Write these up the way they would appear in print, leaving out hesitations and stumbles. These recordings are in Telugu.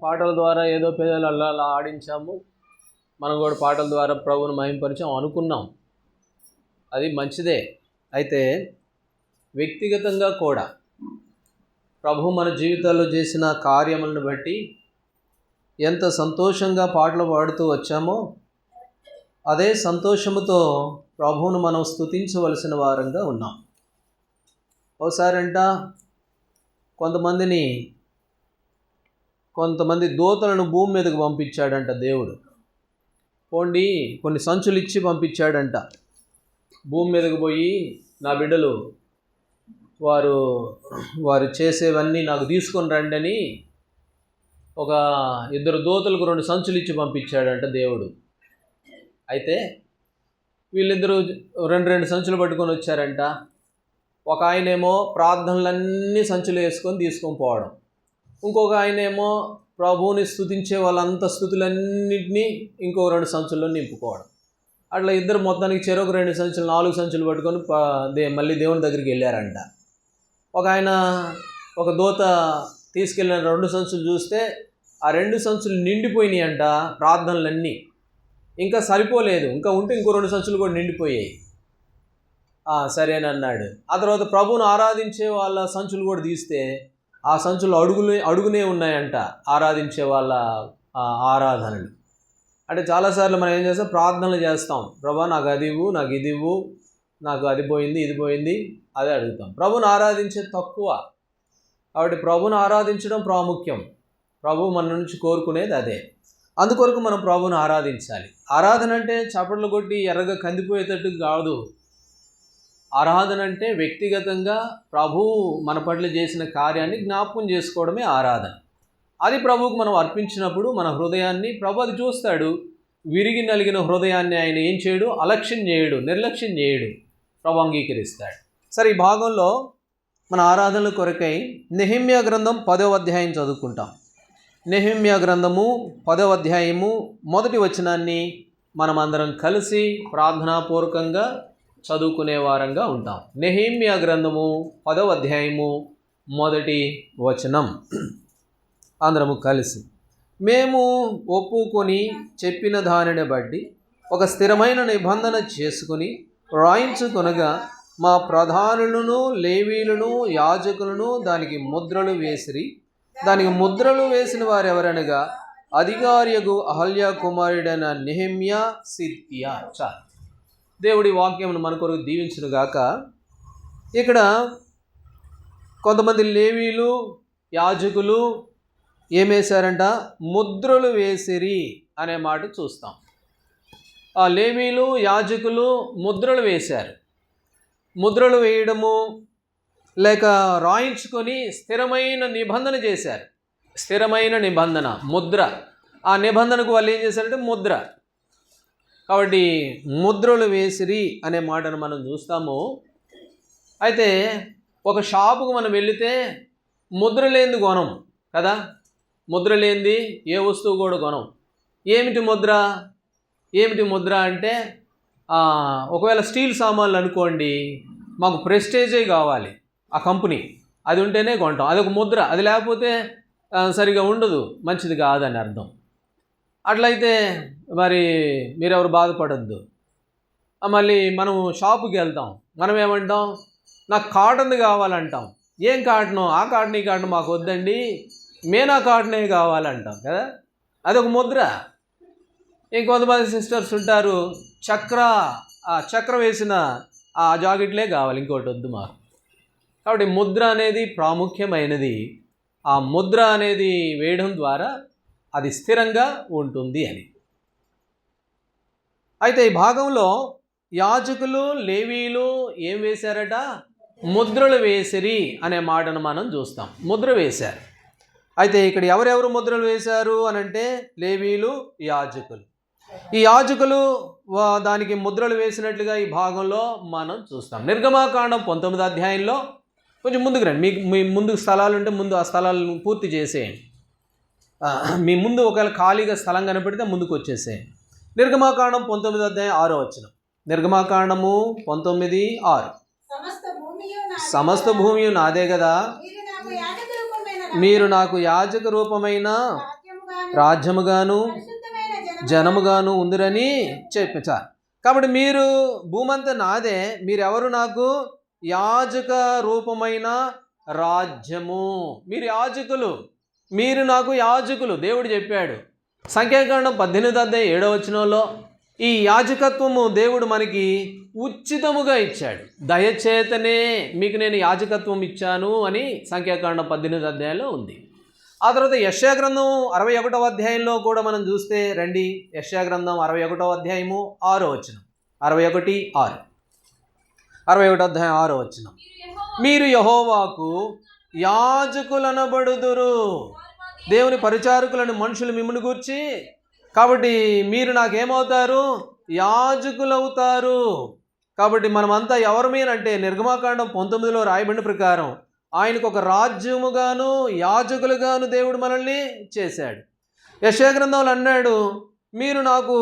పాటల ద్వారా ఏదో పేదలు అలా ఆడించాము, మనం కూడా పాటల ద్వారా ప్రభువును మహింపరిచాం అనుకున్నాం. అది మంచిదే. అయితే వ్యక్తిగతంగా కూడా ప్రభు మన జీవితాల్లో చేసిన కార్యములను బట్టి ఎంత సంతోషంగా పాటలు పాడుతూ వచ్చామో అదే సంతోషముతో ప్రభువును మనం స్తుతించవలసిన వారంగా ఉన్నాం. ఒకసారంట కొంతమంది దూతలను భూమి మీదకు పంపించాడంట దేవుడు. పోండి కొన్ని సంచులు ఇచ్చి పంపించాడంట. భూమి మీదకు పోయి నా బిడ్డలు వారు చేసేవన్నీ నాకు తీసుకొని రండి అని ఒక 2 దూతలకు 2 సంచులు ఇచ్చి పంపించాడంట దేవుడు. అయితే వీళ్ళిద్దరూ 2 సంచులు పట్టుకొని వచ్చారంట. ఒక ఆయనేమో ప్రార్థనలన్నీ సంచులు వేసుకొని తీసుకొని పోవడం, ఇంకొక ఆయనేమో ప్రభువుని స్తుతించే వాళ్ళంతా స్తుతులన్నింటినీ ఇంకో 2 సంచుల్లో నింపుకోవడం. అట్లా ఇద్దరు మొత్తానికి చెరొక 2 సంచులు 4 సంచులు పట్టుకొని మళ్ళీ దేవుని దగ్గరికి వెళ్ళారంట. ఒక దూత తీసుకెళ్ళిన 2 సంచులు చూస్తే ఆ 2 సంచులు నిండిపోయినాయి అంట. ప్రార్థనలన్నీ ఇంకా సరిపోలేదు, ఇంకా ఉంటే ఇంకో 2 సంచులు కూడా నిండిపోయాయి. సరేనన్నాడు. ఆ తర్వాత ప్రభువును ఆరాధించే వాళ్ళ సంచులు కూడా తీస్తే ఆ సంచులు అడుగునే ఉన్నాయంట ఆరాధించే వాళ్ళ ఆరాధనలు. అంటే చాలాసార్లు మనం ఏం చేస్తాం, ప్రార్థనలు చేస్తాం, ప్రభా నాకు అది ఇవ్వు, నాకు ఇది ఇవ్వు, నాకు అది పోయింది ఇది పోయింది అదే అడుగుతాం. ప్రభువును ఆరాధించే తక్కువ. కాబట్టి ప్రభువును ఆరాధించడం ప్రాముఖ్యం. ప్రభువు మన నుంచి కోరుకునేది అదే. అందుకొరకు మనం ప్రభువును ఆరాధించాలి. ఆరాధన అంటే చప్పట్లు కొట్టి ఎర్రగా కందిపోయేటట్టు కాదు. ఆరాధన అంటే వ్యక్తిగతంగా ప్రభువు మన పట్ల చేసిన కార్యాన్ని జ్ఞాపకం చేసుకోవడమే ఆరాధన. అది ప్రభువుకు మనం అర్పించినప్పుడు మన హృదయాన్ని ప్రభు అది చూస్తాడు. విరిగి నలిగిన హృదయాన్ని ఆయన ఏం చేయడు, అలక్ష్యం చేయడు, నిర్లక్ష్యం చేయడు, ప్రభు అంగీకరిస్తాడు. సరే, ఈ భాగంలో మన ఆరాధనల కొరకై నెహెమ్యా గ్రంథం 10వ అధ్యాయం చదువుకుంటాం. నెహెమ్యా గ్రంథము 10వ అధ్యాయము 1వ వచనాన్ని మనం అందరం కలిసి ప్రార్థనాపూర్వకంగా చదువుకునే వారంగా ఉంటాం. నెహెమ్యా గ్రంథము 10వ అధ్యాయము 1వ వచనం అందరము కలిసి. మేము ఒప్పుకొని చెప్పిన దానిని బట్టి ఒక స్థిరమైన నిబంధన చేసుకుని రాయించుకొనగా మా ప్రధానులను లేవీలను యాజకులను దానికి ముద్రలు వేసిరి. దానికి ముద్రలు వేసిన వారెవరనగా అధికారియగు అహల్యా కుమారుడైన నెహెమ్యా, సిద్కియా. చాలు. దేవుడి వాక్యమును మన కొరకు దీవించునుగాక. ఇక్కడ కొంతమంది లేవీలు యాజకులు ఏమేశారంట, ముద్రలు వేసిరి అనే మాట చూస్తాం. ఆ లేవీలు యాజకులు ముద్రలు వేశారు. ముద్రలు వేయడము లేక రాయించుకొని స్థిరమైన నిబంధన చేశారు. స్థిరమైన నిబంధన, ముద్ర. ఆ నిబంధనకు వాళ్ళు ఏం చేశారంటే ముద్ర. కాబట్టి ముద్రలు వేసిరి అనే మాటను మనం చూస్తాము. అయితే ఒక షాపుకు మనం వెళితే ముద్ర లేనిది కొనం కదా. ముద్ర లేనిది ఏ వస్తువు కూడా కొనం. ఏమిటి ముద్ర అంటే ఒకవేళ స్టీల్ సామాన్లు అనుకోండి, మాకు ప్రెస్టేజే కావాలి ఆ కంపెనీ, అది ఉంటేనే కొంటాం. అదొక ముద్ర. అది లేకపోతే సరిగా ఉండదు, మంచిది కాదని అర్థం. అట్లయితే మరి మీరెవరు బాధపడద్దు. మళ్ళీ మనం షాపుకి వెళ్తాం, మనం ఏమంటాం, నాకు కాటన్ది కావాలంటాం. ఏం కాటను? ఆ కాటన్ ఈ కాటన్ మాకు వద్దండి, మేనా కాటనే కావాలంటాం కదా. అదొక ముద్ర. ఇంకొంతమంది సిస్టర్స్ ఉంటారు, చక్ర వేసిన ఆ జాకెట్లే కావాలి, ఇంకోటి వద్దు మాకు. కాబట్టి ముద్ర అనేది ప్రాముఖ్యమైనది. ఆ ముద్ర అనేది వేయడం ద్వారా అది స్థిరంగా ఉంటుంది అని. అయితే ఈ భాగంలో యాజకులు లేవీలు ఏం వేశారట, ముద్రలు వేసిరి అనే మాటను మనం చూస్తాం. ముద్ర వేశారు. అయితే ఇక్కడ ఎవరెవరు ముద్రలు వేశారు అని అంటే లేవీలు, యాజకులు. ఈ యాజకులు దానికి ముద్రలు వేసినట్లుగా ఈ భాగంలో మనం చూస్తాం. నిర్గమాకాండం 19వ అధ్యాయంలో కొంచెం ముందుకు రండి. మీ ముందు స్థలాలు ఉంటే ముందు ఆ స్థలాలను పూర్తి చేసేయండి. మీ ముందు ఒకవేళ ఖాళీగా స్థలం కనపడితే ముందుకు వచ్చేసేయండి. నిర్గమాకాండం 19వ అధ్యాయం 6వ వచనం. నిర్గమాకాండము 19:6. సమస్త భూమి నాదే కదా, మీరు నాకు యాజక రూపమైన రాజ్యముగాను జనముగాను ఉందిరని చెప్పించారు. కాబట్టి మీరు భూమంతా నాదే, మీరెవరు నాకు? యాజక రూపమైన రాజ్యము. మీరు యాజకులు, మీరు నాకు యాజకులు. దేవుడు చెప్పాడు సంఖ్యాకాండం 18:7 ఈ యాజకత్వము దేవుడు మనకి ఉచితముగా ఇచ్చాడు. దయచేతనే మీకు నేను యాజకత్వం ఇచ్చాను అని సంఖ్యాకాండం 18 ఉంది. ఆ తర్వాత యెషయా గ్రంథం 61 అధ్యాయంలో కూడా మనం చూస్తే రండి. యెషయా గ్రంథం 61 అధ్యాయము 6వ వచనం. 61:6 61 అధ్యాయం 6వ వచనం. మీరు యెహోవాకు యాజకులనబడుదురు. దేవుని పరిచారకులను మనుషులు మిమ్మల్ని గూర్చి, కాబట్టి మీరు నాకేమవుతారు? యాజకులవుతారు. కాబట్టి మనమంతా ఎవరి మీద అంటే నిర్గమాకాండం 19లో రాయబడిన ప్రకారం ఆయనకు ఒక రాజ్యముగాను యాజకులుగాను దేవుడు మనల్ని చేశాడు. యెషయా గ్రంథంలో అన్నాడు మీరు నాకు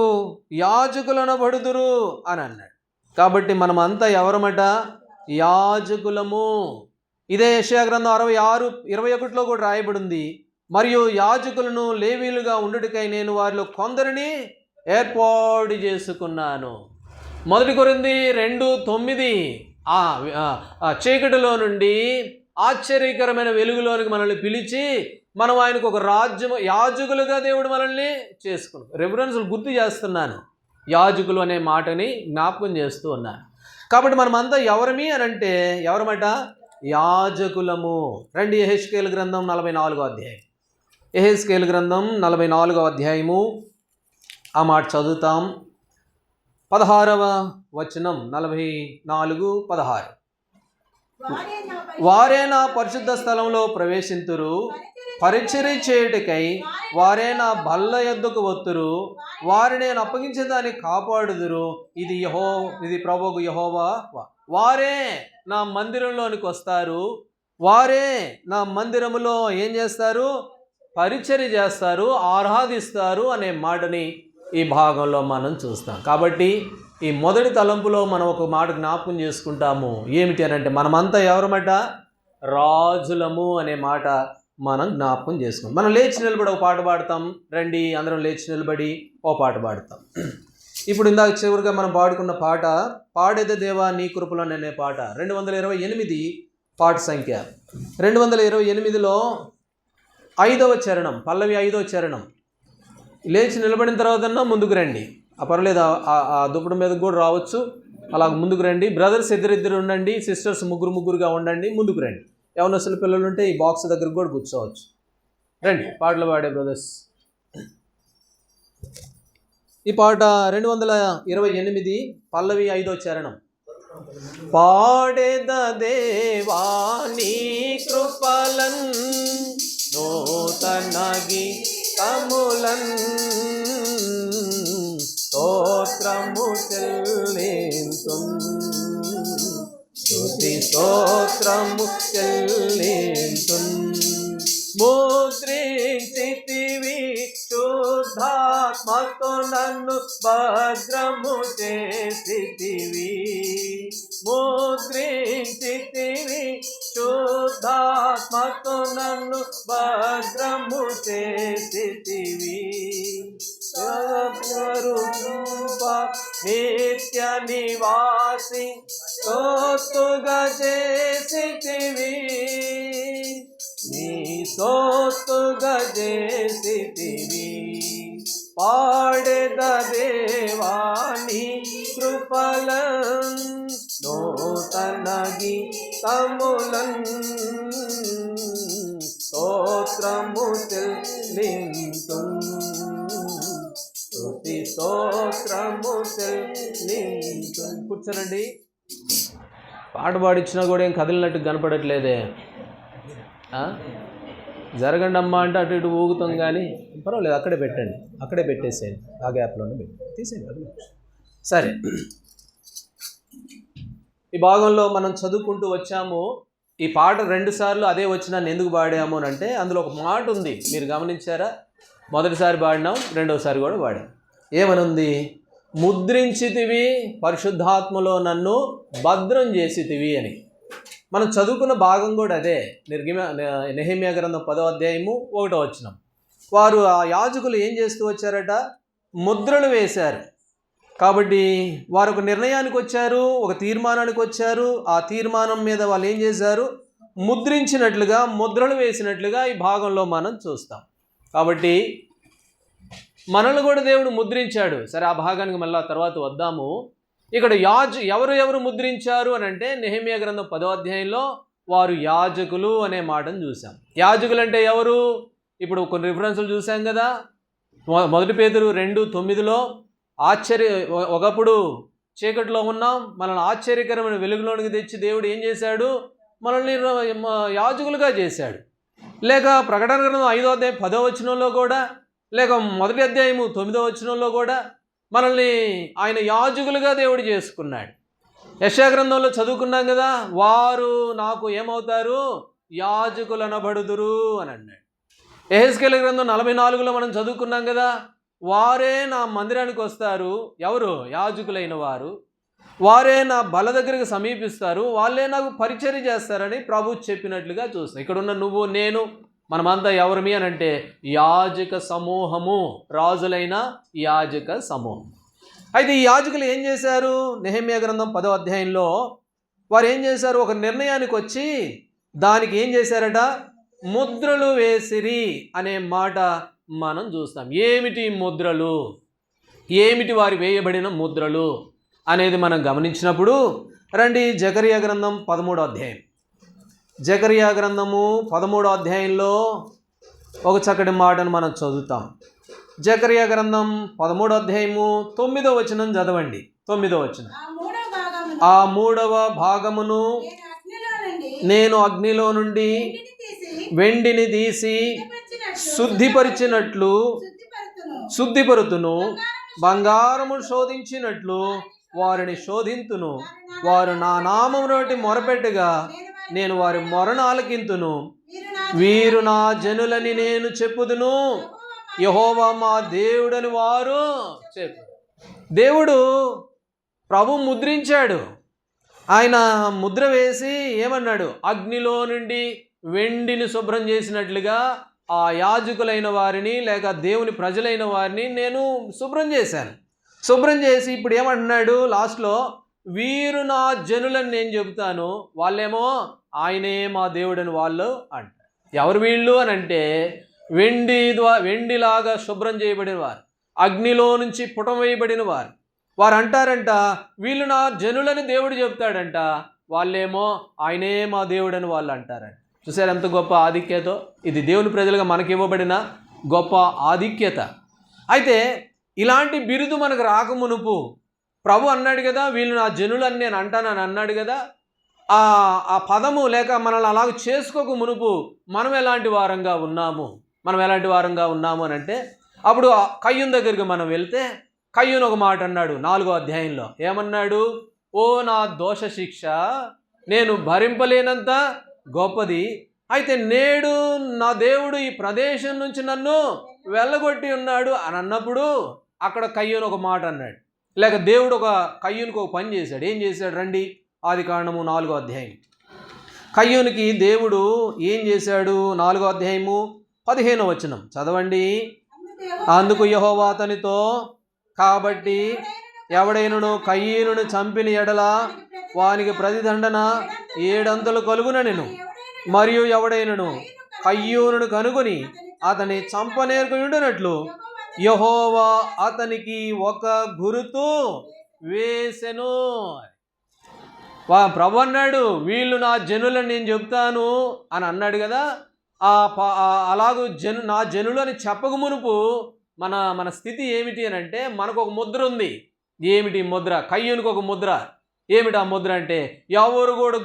యాజకులనబడుదురు అని అన్నాడు. కాబట్టి మనమంతా ఎవరమట? యాజకులము. ఇదే యెషయా గ్రంథం 66:21 కూడా రాయబడింది. మరియు యాజకులను లేవీలుగా ఉండుటకై నేను వారిలో కొందరిని ఏర్పాటు చేసుకున్నాను. 1 కొరింథీ 2:9 చీకటిలో నుండి ఆశ్చర్యకరమైన వెలుగులోనికి మనల్ని పిలిచి మనం ఆయనకు ఒక రాజ్యము యాజకులుగా దేవుడు మనల్ని చేసుకున్నాం. రెఫరెన్స్లు గుర్తు చేస్తున్నాను, యాజకులు అనే మాటని జ్ఞాపకం చేస్తూ ఉన్నాను. కాబట్టి మనమంతా ఎవరమి అని అంటే ఎవరమట? యాజకులము. రండి యెహెజ్కేలు గ్రంథం 44వ అధ్యాయం. యెహెజ్కేలు గ్రంథం 44వ అధ్యాయము ఆ మాట చదువుతాం. 16వ వచనం 44:16. వారే నా పరిశుద్ధ స్థలంలో ప్రవేశింతురు, పరిచర్య చేయుటకై వారే నా బల్ల యొద్దకు వత్తురు, వారిని నేను అప్పగించే దాన్ని కాపాడుదురు. ఇది ప్రభువు యెహోవా. వారే నా మందిరంలోనికి వస్తారు, వారే నా మందిరములో ఏం చేస్తారు? పరిచర్య చేస్తారు, ఆరాధిస్తారు అనే మాటని ఈ భాగంలో మనం చూస్తాం. కాబట్టి ఈ మొదటి తలంపులో మనం ఒక మాట జ్ఞాపకం చేసుకుంటాము. ఏమిటి అని అంటే మనమంతా ఎవరమట? రాజులము అనే మాట మనం జ్ఞాపకం చేసుకుంటాం. మనం లేచి నిలబడి ఒక పాట పాడతాం. రండి అందరం లేచి నిలబడి ఓ పాట పాడతాం. ఇప్పుడు ఇందాక చివరిగా మనం పాడుకున్న పాట పాడేదే దేవా నీ కృపలో అనే పాట 228 పాట సంఖ్య. 228లో 5వ చరణం, పల్లవి 5వ చరణం. లేచి నిలబడిన తర్వాత ముందుకు రండి. పర్లేదు, ఆ దుప్పటి మీద కూడా రావచ్చు. అలా ముందుకు రండి. బ్రదర్స్ ఇద్దరిద్దరు ఉండండి, సిస్టర్స్ ముగ్గురుగా ఉండండి. ముందుకు రండి. యవనస్తుల పిల్లలు ఉంటే ఈ బాక్స్ దగ్గరకు కూడా కూర్చోవచ్చు. రండి పాటలు పాడే బ్రదర్స్. ఈ పాట 228 పల్లవి 5వ చరణం. పాడేద దేవా నీ కృపలన్ నూతన గీతములన్ స్తోత్రము చెల్లింతున్, స్తుతి స్తోత్రము చెల్లింతున్. ముద్రించితివి శుద్ధాత్మతో నన్ను భద్రము చేసితివి, ముద్రించితివి శుద్ధాత్మతో నన్ను భద్రము చేసితివి. నిత్య నివాసి సోతుగా చేసితివి, నీ సోతుగా చేసితివి. పాడెద దేవా నీ కృపలన్ నూతన గీతములన్ స్తోత్రము చెల్లింతున్, స్తుతి స్తోత్రము చెల్లింతున్. కూర్చోనండి. పాట పాడిచ్చినా కూడా ఏం కదిలినట్టు కనపడట్లేదే. జరగండి అమ్మా అంటే అటు ఇటు ఊగుతాం, కానీ పర్వాలేదు, అక్కడే పెట్టండి, అక్కడే పెట్టేసేయండి, ఆ గ్యాప్లోనే పెట్టి తీసేయండి. సరే, ఈ భాగంలో మనం చదువుకుంటూ వచ్చాము. ఈ పాట 2 సార్లు అదే వచనాన్ని ఎందుకు పాడాము అని అంటే అందులో ఒక మాట ఉంది, మీరు గమనించారా? మొదటిసారి పాడినాం, రెండోసారి కూడా పాడాం. ఏమనుంది? ముద్రించితివి, పరిశుద్ధాత్మలో నన్ను భద్రం చేసితివి అని. మనం చదువుకున్న భాగం కూడా అదే. నెహెమ్యా గ్రంథం 10వ అధ్యాయము 1వ వచనం. వారు ఆ యాజకులు ఏం చేస్తూ వచ్చారట, ముద్రలు వేశారు. కాబట్టి వారు ఒక నిర్ణయానికి వచ్చారు, ఒక తీర్మానానికి వచ్చారు. ఆ తీర్మానం మీద వాళ్ళు ఏం చేశారు, ముద్రించినట్లుగా, ముద్రలు వేసినట్లుగా ఈ భాగంలో మనం చూస్తాం. కాబట్టి మనల్ని కూడా దేవుడు ముద్రించాడు. సరే, ఆ భాగానికి మళ్ళీ తర్వాత వద్దాము. ఇక్కడ ఎవరు ముద్రించారు అని అంటే, నెహెమ్యా గ్రంథం 10వ అధ్యాయంలో వారు యాజకులు అనే మాటను చూసాం. యాజకులు అంటే ఎవరు? ఇప్పుడు కొన్ని రిఫరెన్సులు చూసాం కదా. 1 పేతురు 2:9 ఒకప్పుడు చీకటిలో ఉన్నాం, మనల్ని ఆశ్చర్యకరమైన వెలుగులోనికి తెచ్చి దేవుడు ఏం చేశాడు, మనల్ని యాజకులుగా చేశాడు. లేక ప్రకటన గ్రంథం 5వ అధ్యాయం 10వ వచనంలో కూడా, లేక 1వ అధ్యాయము 9వ వచనంలో కూడా మనల్ని ఆయన యాజకులుగా దేవుడు చేసుకున్నాడు. యెషయా గ్రంథంలో చదువుకున్నాం కదా, వారు నాకు ఏమవుతారు, యాజకులు అనబడుదురు అని అన్నాడు. యెహెజ్కేలు గ్రంథం 44లో మనం చదువుకున్నాం కదా, వారే నా మందిరానికి వస్తారు, ఎవరు, యాజకులైన వారు, వారే నా బల దగ్గరికి సమీపిస్తారు, వాళ్ళే నాకు పరిచర్య చేస్తారని ప్రభు చెప్పినట్లుగా చూస్తాం. ఇక్కడ ఉన్న నువ్వు నేను మనమంతా ఎవరిమి అని అంటే యాజక సమూహము, రాజులైన యాజక సమూహం. అయితే ఈ యాజకులు ఏం చేశారు, నెహెమ్యా గ్రంథం 10వ అధ్యాయంలో వారు ఏం చేశారు, ఒక నిర్ణయానికి వచ్చి దానికి ఏం చేశారట, ముద్రలు వేసిరి అనే మాట మనం చూస్తాం. ఏమిటి ముద్రలు, ఏమిటి వారి వేయబడిన ముద్రలు అనేది మనం గమనించినప్పుడు రండి, జకర్యా గ్రంథం 13వ అధ్యాయం. జకర్యా గ్రంథము 13వ అధ్యాయంలో ఒక చక్కటి మాటను మనం చదువుతాం. జకర్యా గ్రంథం 13వ అధ్యాయము 9వ వచనం చదవండి. 9వ వచనం, ఆ 3వ భాగమును నేను అగ్నిలో నుండి వెండిని తీసి శుద్ధిపరుతును, బంగారము శోధించినట్లు వారిని శోధింతును. వారు నా నామము నుండి మొరపెట్టగా నేను వారి మొరను ఆలకింతును. వీరు నా జనులని నేను చెప్పుదును, యెహోవా మా దేవుడని వారు చెప్పు. దేవుడు ప్రభు ముద్రించాడు. ఆయన ముద్ర వేసి ఏమన్నాడు, అగ్నిలో నుండి వెండిని శుభ్రం చేసినట్లుగా ఆ యాజకులైన వారిని లేక దేవుని ప్రజలైన వారిని నేను శుభ్రం చేశాను. శుభ్రం చేసి ఇప్పుడు ఏమంటున్నాడు లాస్ట్లో, వీరు నా జనులని నేను చెబుతాను, వాళ్ళేమో ఆయనే మా దేవుడని వాళ్ళు అంటారు. ఎవరు వీళ్ళు అని అంటే వెండిలాగా శుభ్రం చేయబడిన వారు, అగ్నిలో నుంచి పుటం వేయబడిన వారు. వారు అంటారంట, వీళ్ళు నా జనులని దేవుడు చెప్తాడంట, వాళ్ళేమో ఆయనే మా దేవుడని వాళ్ళు అంటారంట. చూసారు ఎంత గొప్ప ఆధిక్యతో. ఇది దేవుని ప్రజలుగా మనకి ఇవ్వబడిన గొప్ప ఆధిక్యత. అయితే ఇలాంటి బిరుదు మనకు రాకమునుపు ప్రభు అన్నాడు కదా, వీళ్ళు నా జనులని నేను అంటానని అన్నాడు కదా. ఆ పదము లేక మనల్ని అలాగ చేసుకోక మునుపు మనం ఎలాంటి వారంగా ఉన్నాము అని అంటే, అప్పుడు కయ్యూను దగ్గరికి మనం వెళ్తే కయ్యూను ఒక మాట అన్నాడు 4వ అధ్యాయంలో. ఏమన్నాడు, ఓ నా దోష శిక్ష నేను భరింపలేనంత గొప్పది, అయితే నేడు నా దేవుడు ఈ ప్రదేశం నుంచి నన్ను వెళ్ళగొట్టి ఉన్నాడు అని అన్నప్పుడు అక్కడ కయ్యూను ఒక మాట అన్నాడు. లేక దేవుడు కయ్యూనుకు ఒక పని చేశాడు. ఏం చేశాడు రండి, ఆదికాండము 4వ అధ్యాయం. కయ్యూనుకి దేవుడు ఏం చేశాడు, 4వ అధ్యాయము 15వ వచనం చదవండి. అందుకు యెహోవా అతనితో, కాబట్టి ఎవడైనను కయ్యూనును చంపిన ఎడల వానికి ప్రతిదండన 7 అంతలు కలుగుననెను. మరియు ఎవడైనను కయ్యూనును కనుగొని అతని చంపనేర్కొనున్నట్లు యెహోవా అతనికి ఒక గురుతు వేసెను. ప్రభు అన్నాడు, వీళ్ళు నా జనులని నేను చెప్తాను అని అన్నాడు కదా. అలాగూ నా జనులు అని చెప్పక మునుపు మన స్థితి ఏమిటి అని అంటే, మనకు ఒక ముద్ర ఉంది. ఏమిటి ముద్ర? కయ్యూనుకు ఒక ముద్ర. ఏమిటి ఆ ముద్ర అంటే, ఎవరు కూడా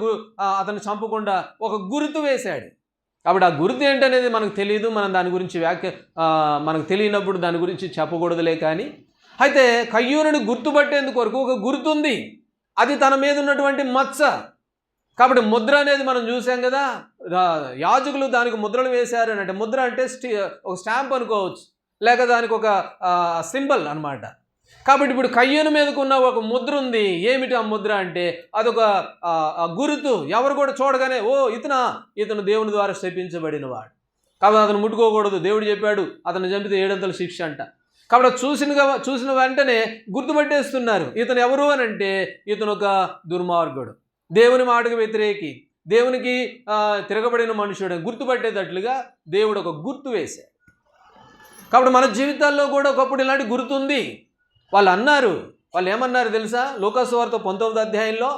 అతను చంపకుండా ఒక గుర్తు వేశాడు. కాబట్టి ఆ గుర్తు ఏంటనేది మనకు తెలియదు. మనం దాని గురించి మనకు తెలియనప్పుడు దాని గురించి చెప్పకూడదులే. కానీ అయితే కయ్యూనుని గుర్తుపట్టేందుకు వరకు ఒక గుర్తు ఉంది, అది తన మీద ఉన్నటువంటి మచ్చ. కాబట్టి ముద్ర అనేది మనం చూసాం కదా, యాజకులు దానికి ముద్రలు వేశారు అని అంటే, ముద్ర అంటే ఒక స్టాంప్ అనుకోవచ్చు, లేక దానికి ఒక సింబల్ అన్నమాట. కాబట్టి ఇప్పుడు కయ్యూను మీదకు ఉన్న ఒక ముద్ర ఉంది. ఏమిటి ఆ ముద్ర అంటే, అదొక గుర్తు. ఎవరు కూడా చూడగానే ఓ ఇతను దేవుని ద్వారా శపించబడిన వాడు. కాబట్టి అతను ముట్టుకోకూడదు, దేవుడు చెప్పాడు అతను చంపితే 700 శిక్ష అంట. కాబట్టి చూసిన వెంటనే గుర్తుపట్టేస్తున్నారు ఇతను ఎవరు అని అంటే ఇతను ఒక దుర్మార్గుడు, దేవుని మాటకు వ్యతిరేకి, దేవునికి తిరగబడిన మనుషుడు గుర్తుపట్టేటట్లుగా దేవుడు ఒక గుర్తు వేశాడు. కాబట్టి మన జీవితాల్లో కూడా ఒకప్పుడు ఇలాంటి గుర్తుంది. వాళ్ళు ఏమన్నారు తెలుసా? లూకాసు వార్త 19వ అధ్యాయంలో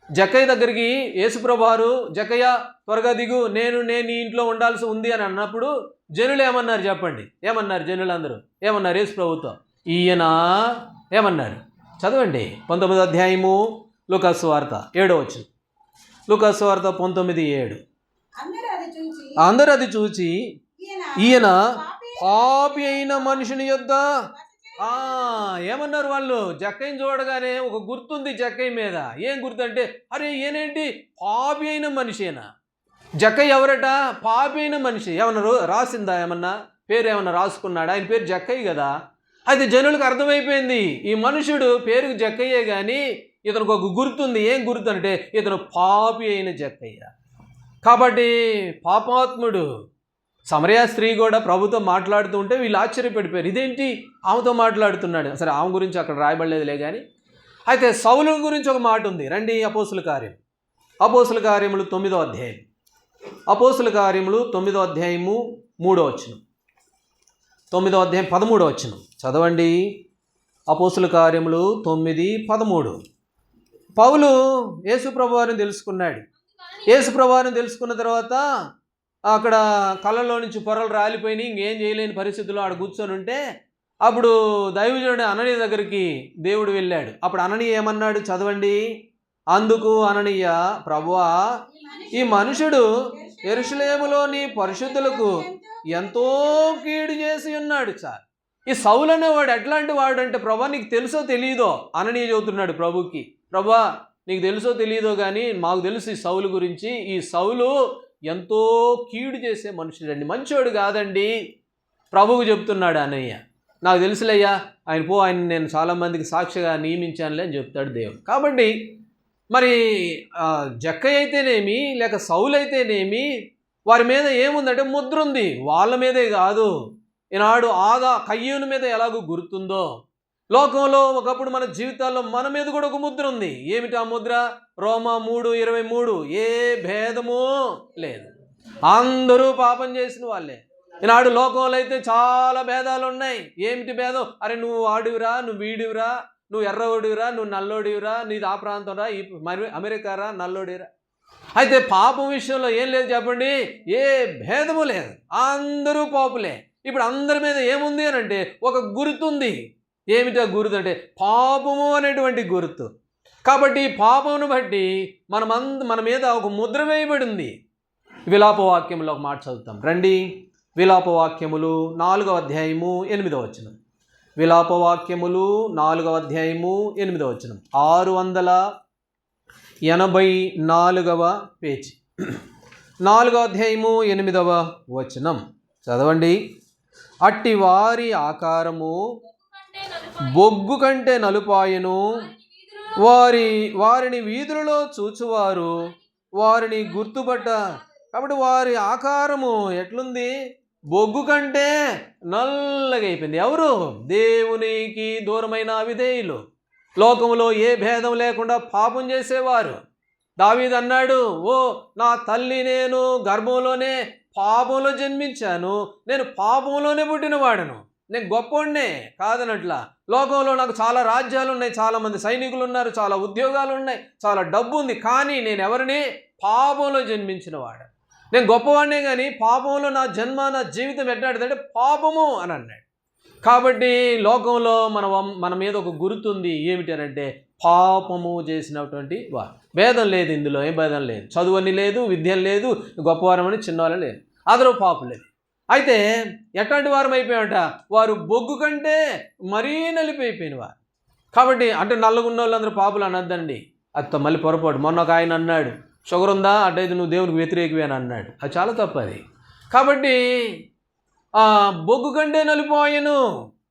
జక్కయ్య దగ్గరికి యేసుప్రభు వారు, జక్కయ్య త్వరగా దిగు, నేను నీ ఇంట్లో ఉండాల్సి ఉంది అని అన్నప్పుడు జనులు ఏమన్నారు చెప్పండి? ఏమన్నారు జనులందరూ? ఏమన్నారు యేసుప్రభుతో? ఈయన ఏమన్నారు? చదవండి 19వ అధ్యాయము లూకాసు వార్త 7వ వచనం. లూకాసు వార్త 19:7. అందరూ అది చూచి ఈయన పాపి అయిన మనుషుని యొద్ద ఏమన్నారు వాళ్ళు? జక్కయ్యని చూడగానే ఒక గుర్తుంది జక్కయ్య మీద. ఏం గుర్తు అంటే, అరే ఈయనేంటి పాపి అయిన మనిషేనా? జక్కయ్య ఎవరట? పాపి అయిన మనిషి. ఏమన్నా రాసిందా? ఏమన్నా పేరు ఏమన్నా రాసుకున్నాడా? ఆయన పేరు జక్కయ్య కదా. అయితే జనులకు అర్థమైపోయింది ఈ మనుషుడు పేరుకు జక్కయ్యే కానీ ఇతనికి ఒక గుర్తుంది. ఏం గుర్తు అంటే ఇతను పాపి అయిన జక్కయ్య. కాబట్టి పాపాత్ముడు. సమరయ స్త్రీ కూడా ప్రభుతో మాట్లాడుతూ ఉంటే వీళ్ళు ఆశ్చర్యపడిపోయారు, ఇదేంటి ఆమెతో మాట్లాడుతున్నాడు. సరే, ఆమె గురించి అక్కడ రాయబడలేదులే కానీ. అయితే సౌలు గురించి ఒక మాట ఉంది. రండి అపోస్తుల కార్యములు 9వ అధ్యాయం. అపోస్తుల కార్యములు 9వ అధ్యాయము 3వ వచనం. 9వ అధ్యాయం 13వ వచనం చదవండి. అపోస్తుల కార్యములు 9:13. పౌలు యేసుప్రభువారిని తెలుసుకున్నాడు. యేసుప్రభువారిని తెలుసుకున్న తర్వాత అక్కడ కళ్ళలో నుంచి పొరలు రాలిపోయినాయి, ఇంకేం చేయలేని పరిస్థితుల్లో ఆడ కూర్చొని ఉంటే అప్పుడు దైవజనుడు అననీయ దగ్గరికి దేవుడు వెళ్ళాడు. అప్పుడు అననీయ ఏమన్నాడు? చదవండి. అందుకు అననీయ, ప్రభువా, ఈ మనుషుడు యెరూషలేములోని పరిశుద్ధులకు ఎంతో కీడు చేసి ఉన్నాడు. సార్, ఈ సౌలు అనేవాడు ఎట్లాంటి వాడు అంటే, ప్రభా నీకు తెలుసో తెలియదో? అననీయ చెబుతున్నాడు ప్రభుకి, ప్రభా నీకు తెలుసో తెలియదో కానీ మాకు తెలుసు ఈ సౌలు గురించి. ఈ సౌలు ఎంతో కీడు చేసే మనుషుడండి, మంచోడు కాదండి. ప్రభువుకు చెప్తున్నాడు అనయ్య. నాకు తెలుసులయ్యా, ఆయన నేను చాలామందికి సాక్షిగా నియమించానులే అని చెప్తాడు దేవుడు. కాబట్టి మరి జక్కయ్య అయితేనేమి లేక సౌలు అయితేనేమి వారి మీద ఏముందంటే ముద్ర ఉంది. వాళ్ళ మీదే కాదు, ఈనాడు కయ్యూని మీద ఎలాగో గుర్తుందో లోకంలో ఒకప్పుడు మన జీవితాల్లో మన మీద కూడా ఒక ముద్ర ఉంది. ఏమిటి ఆ ముద్ర? రోమా 3:23. ఏ భేదము లేదు, అందరూ పాపం చేసిన వాళ్ళే. ఈనాడు లోకంలో అయితే చాలా భేదాలు ఉన్నాయి. ఏమిటి భేదం? అరే నువ్వు వాడివిరా, నువ్వు వీడివిరా, నువ్వు ఎర్రవాడివిరా, నువ్వు నల్లోడివిరా, నీది ఆ ప్రాంతం రా, ఈ అమెరికా రా, నల్లోడిరా. అయితే పాపం విషయంలో ఏం లేదు చెప్పండి? ఏ భేదము లేదు, అందరూ పాపులే. ఇప్పుడు అందరి మీద ఏముంది అని అంటే ఒక గుర్తుంది. ఏమిటా గుర్తు అంటే పాపము అనేటువంటి గుర్తు. కాబట్టి పాపమును బట్టి మన మీద ఒక ముద్ర వేయబడింది. విలాపవాక్యంలో ఒక మాట చదువుతాం రండి. విలాపవాక్యములు 4వ అధ్యాయము 8వ వచనం. విలాపవాక్యములు 4వ అధ్యాయము 8వ వచనం. 684వ పేజీ, 4వ అధ్యాయము 8వ వచనం చదవండి. అట్టి వారి ఆకారము బొగ్గు కంటే నలుపాయను, వారిని వీధులలో చూచువారు వారిని గుర్తుపట్ట. కాబట్టి వారి ఆకారము ఎట్లుంది? బొగ్గు కంటే నల్లగా అయిపోయింది. ఎవరు? దేవునికి దూరమైన అవిధేయులు, లోకంలో ఏ భేదం లేకుండా పాపం చేసేవారు. దావీదు అన్నాడు, ఓ నా తల్లి, నేను గర్భంలోనే పాపంలో జన్మించాను, నేను పాపంలోనే పుట్టినవాడను, నేను గొప్పవాడినే కాదనట్లా. లోకంలో నాకు చాలా రాజ్యాలు ఉన్నాయి, చాలామంది సైనికులు ఉన్నారు, చాలా ఉద్యోగాలు ఉన్నాయి, చాలా డబ్బు ఉంది, కానీ నేను ఎవరిని? పాపంలో జన్మించిన వాడు. నేను గొప్పవాడినే కానీ పాపంలో నా జన్మ, నా జీవితం ఎట్లాంటిదంటే పాపము అని అన్నాడు. కాబట్టి లోకంలో మన మీద ఒక గుర్తుంది. ఏమిటి అంటే పాపము చేసినటువంటి వారు. భేదం లేదు, ఇందులో ఏం భేదం లేదు. చదువని లేదు, విద్యం లేదు, గొప్పవారమని చిన్నవారని లేదు, అందరూ పాపులేదు. అయితే ఎట్లాంటి వారం అయిపోయాట? వారు బొగ్గు కంటే మరీ నలిపైపోయిన వారు. కాబట్టి అంటే నల్లగున్న వాళ్ళందరూ పాపులు అనొద్దండి, అది మళ్ళీ పొరపాటు. మొన్న ఒక ఆయన అన్నాడు, షుగర్ ఉందా అట్టయితే నువ్వు దేవునికి వ్యతిరేకమే అని అన్నాడు. అది చాలా తప్పు అది. కాబట్టి బొగ్గు కంటే నలిపోయాను.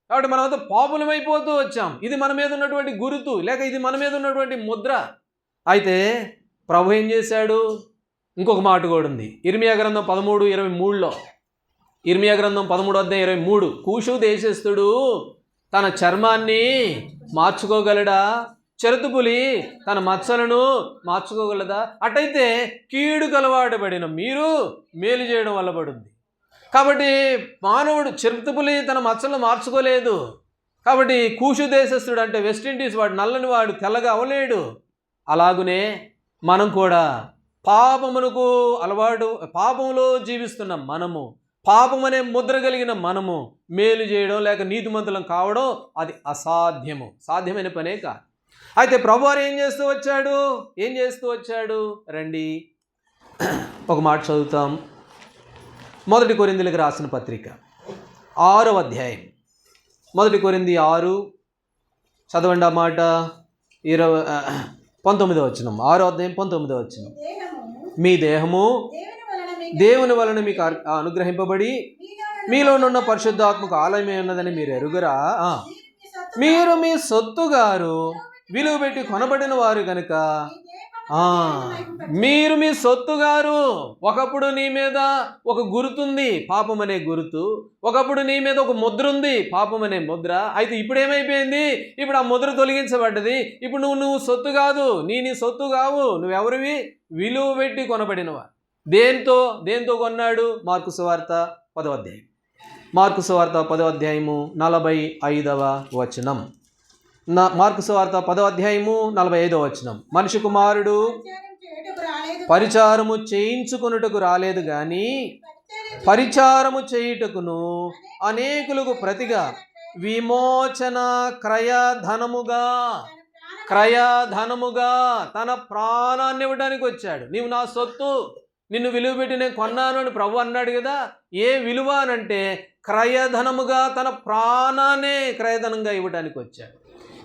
కాబట్టి మనమంతా పాపులమైపోతూ వచ్చాం. ఇది మన మీద ఉన్నటువంటి గుర్తు, లేక ఇది మన మీద ఉన్నటువంటి ముద్ర. అయితే ప్రభు ఏం చేశాడు? ఇంకొక మాట కూడా ఉంది. ఇర్మియా గ్రంథం 13:23లో ఇర్మియా గ్రంథం 13:23, కూషు దేశస్థుడు తన చర్మాన్ని మార్చుకోగలడా? చిరుతపులి తన మచ్చలను మార్చుకోగలదా? అటైతే కీడు కలవాడబడిన మీరు మేలు చేయడం వల్ల పడుద్ది. కాబట్టి మానవుడు చిరుతపులి తన మచ్చలను మార్చుకోలేదు. కాబట్టి కూషు దేశస్థుడు అంటే వెస్ట్ ఇండీస్ వాడు, నల్లని వాడు తెల్లగా అవలేడు. అలాగునే మనం కూడా పాపంలో జీవిస్తున్న మనము, పాపం అనే ముద్ర కలిగిన మనము మేలు చేయడం లేక నీతిమంతులం కావడం అది అసాధ్యము, సాధ్యమైన పనే కాదు. అయితే ప్రభువారు ఏం చేస్తూ వచ్చాడు? రండి ఒక మాట చదువుతాం. 1 కొరింథీయులకు రాసిన పత్రిక 6వ అధ్యాయం, 1 కొరింథీ 6 చదవండి ఆ మాట. 19వ వచనం, 6వ అధ్యాయం 19వ వచనం. మీ దేహము దేవుని వలన మీకు అనుగ్రహింపబడి మీలోనున్న పరిశుద్ధాత్మకు ఆలయమే ఉన్నదని మీరు ఎరుగరా? మీరు మీ సొత్తుగారు, విలువ పెట్టి కొనబడిన వారు గనుక మీరు మీ సొత్తుగారు. ఒకప్పుడు నీ మీద ఒక గుర్తుంది, పాపం అనే గుర్తు. ఒకప్పుడు నీ మీద ఒక ముద్ర ఉంది, పాపం అనే ముద్ర. అయితే ఇప్పుడు ఏమైపోయింది? ఇప్పుడు ఆ ముద్ర తొలగించబడ్డది. ఇప్పుడు నువ్వు సొత్తు కాదు, నీ సొత్తు కావు. నువ్వెవరివి? విలువ పెట్టి కొనబడినవా. దేంతో కొన్నాడు? మార్కు సువార్త 10వ అధ్యాయం, మార్కు సువార్త 10వ అధ్యాయము 45వ వచనం. మార్కు సువార్త 10వ అధ్యాయము 45వ వచనం. మనిషి కుమారుడు పరిచారము చేయించుకొనుటకు రాలేదు గాని పరిచారము చేయుటకును అనేకులకు ప్రతిగా విమోచన క్రయధనముగా తన ప్రాణాన్ని ఇవ్వడానికి వచ్చాడు. నీవు నా సొత్తు, నిన్ను విలువ పెట్టి నేను కొన్నాను అని ప్రభు అన్నాడు కదా. ఏ విలువ అనంటే క్రయధనముగా, తన ప్రాణాన్ని క్రయధనంగా ఇవ్వడానికి వచ్చాడు.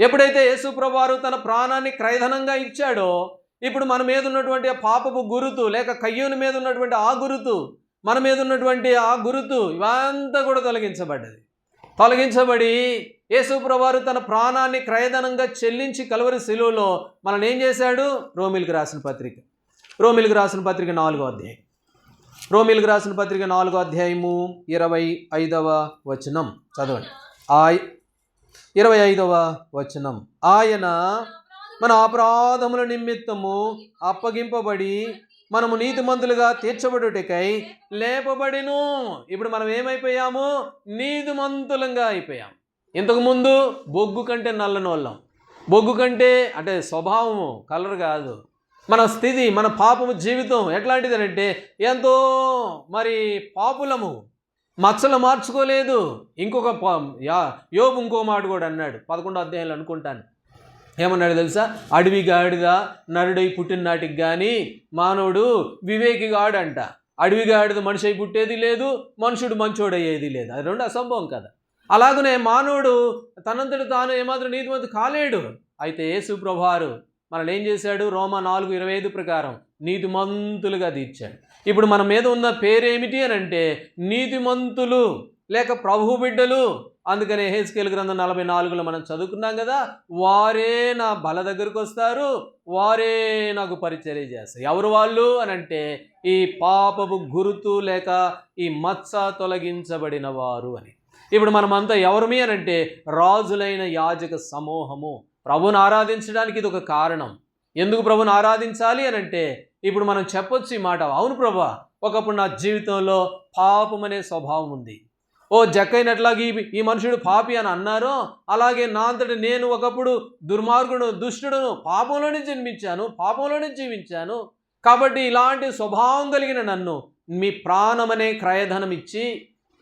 ఎప్పుడైతే యేసు ప్రభువారు తన ప్రాణాన్ని క్రయధనంగా ఇచ్చాడో, ఇప్పుడు మన మీద ఉన్నటువంటి ఆ పాపపు గురుతు లేక కయ్యూని మీద ఉన్నటువంటి ఆ గురుతు, మన మీద ఉన్నటువంటి ఆ గురుతు ఇవంతా కూడా తొలగించబడి యేసు ప్రభువారు తన ప్రాణాన్ని క్రయధనంగా చెల్లించి కలువరి శిలువలో మనల్ని ఏం చేశాడు? రోమీయులకు రాసిన పత్రిక 4వ అధ్యాయం, రోమీయులకు రాసిన పత్రిక 4వ అధ్యాయము 25వ వచనం చదవండి. 25వ వచనం. ఆయన మన అపరాధముల నిమిత్తము అప్పగింపబడి మనము నీతిమంతులుగా తీర్చబడుటకై లేపబడిను. ఇప్పుడు మనం ఏమైపోయాము? నీతిమంతులంగా అయిపోయాం. ఇంతకుముందు బొగ్గు కంటే నల్లనోళ్ళం. బొగ్గు కంటే అంటే స్వభావము, కలర్ కాదు. మన స్థితి, మన పాపము జీవితం ఎట్లాంటిదనంటే ఎంతో పాపులము, మచ్చలు మార్చుకోలేదు. యోబు ఇంకో మాట కూడా అన్నాడు 11వ అధ్యాయంలో అనుకుంటాను. ఏమన్నాడు తెలుసా? అడవి గాడిద నరుడై పుట్టిన నాటికి కానీ మానవుడు వివేకి గాడంట. అడవి గాడిద మనిషి అయి పుట్టేది లేదు, మనుషుడు మంచోడయ్యేది లేదు. అది రెండు అసంభవం కదా. అలాగనే మానవుడు తనంతటి తాను ఏమాత్రం నీతిమంతు కాలేడు. అయితే యేసు ప్రభువారు మనల్ని ఏం చేశాడు? రోమా 4:25 ప్రకారం నీతిమంతులుగా తీర్చాడు. ఇప్పుడు మన మీద ఉన్న పేరేమిటి అని అంటే నీతిమంతులు లేక ప్రభు బిడ్డలు. అందుకనే యెహెజ్కేలు గ్రంథం 44లో మనం చదువుకున్నాం కదా, వారే నా బల దగ్గరకు వస్తారు, వారే నాకు పరిచర్య చేస్తారు. ఎవరు వాళ్ళు అని అంటే ఈ పాపపు గురుతు లేక ఈ మచ్చ తొలగించబడిన వారు అని. ఇప్పుడు మనమంతా ఎవరమి అని అంటే రాజులైన యాజక సమూహము. ప్రభుని ఆరాధించడానికి ఇది ఒక కారణం. ఎందుకు ప్రభుని ఆరాధించాలి అని అంటే ఇప్పుడు మనం చెప్పొచ్చు ఈ మాట, అవును ప్రభా, ఒకప్పుడు నా జీవితంలో పాపం అనే స్వభావం ఉంది. జక్కైనట్లాగా ఈ మనుషుడు పాపి అని అన్నారో అలాగే నా అంతటి నేను ఒకప్పుడు దుర్మార్గుడు, దుష్టుడును, పాపంలోనే జన్మించాను, పాపంలోనే జీవించాను. కాబట్టి ఇలాంటి స్వభావం కలిగిన నన్ను మీ ప్రాణమనే క్రయధనం ఇచ్చి,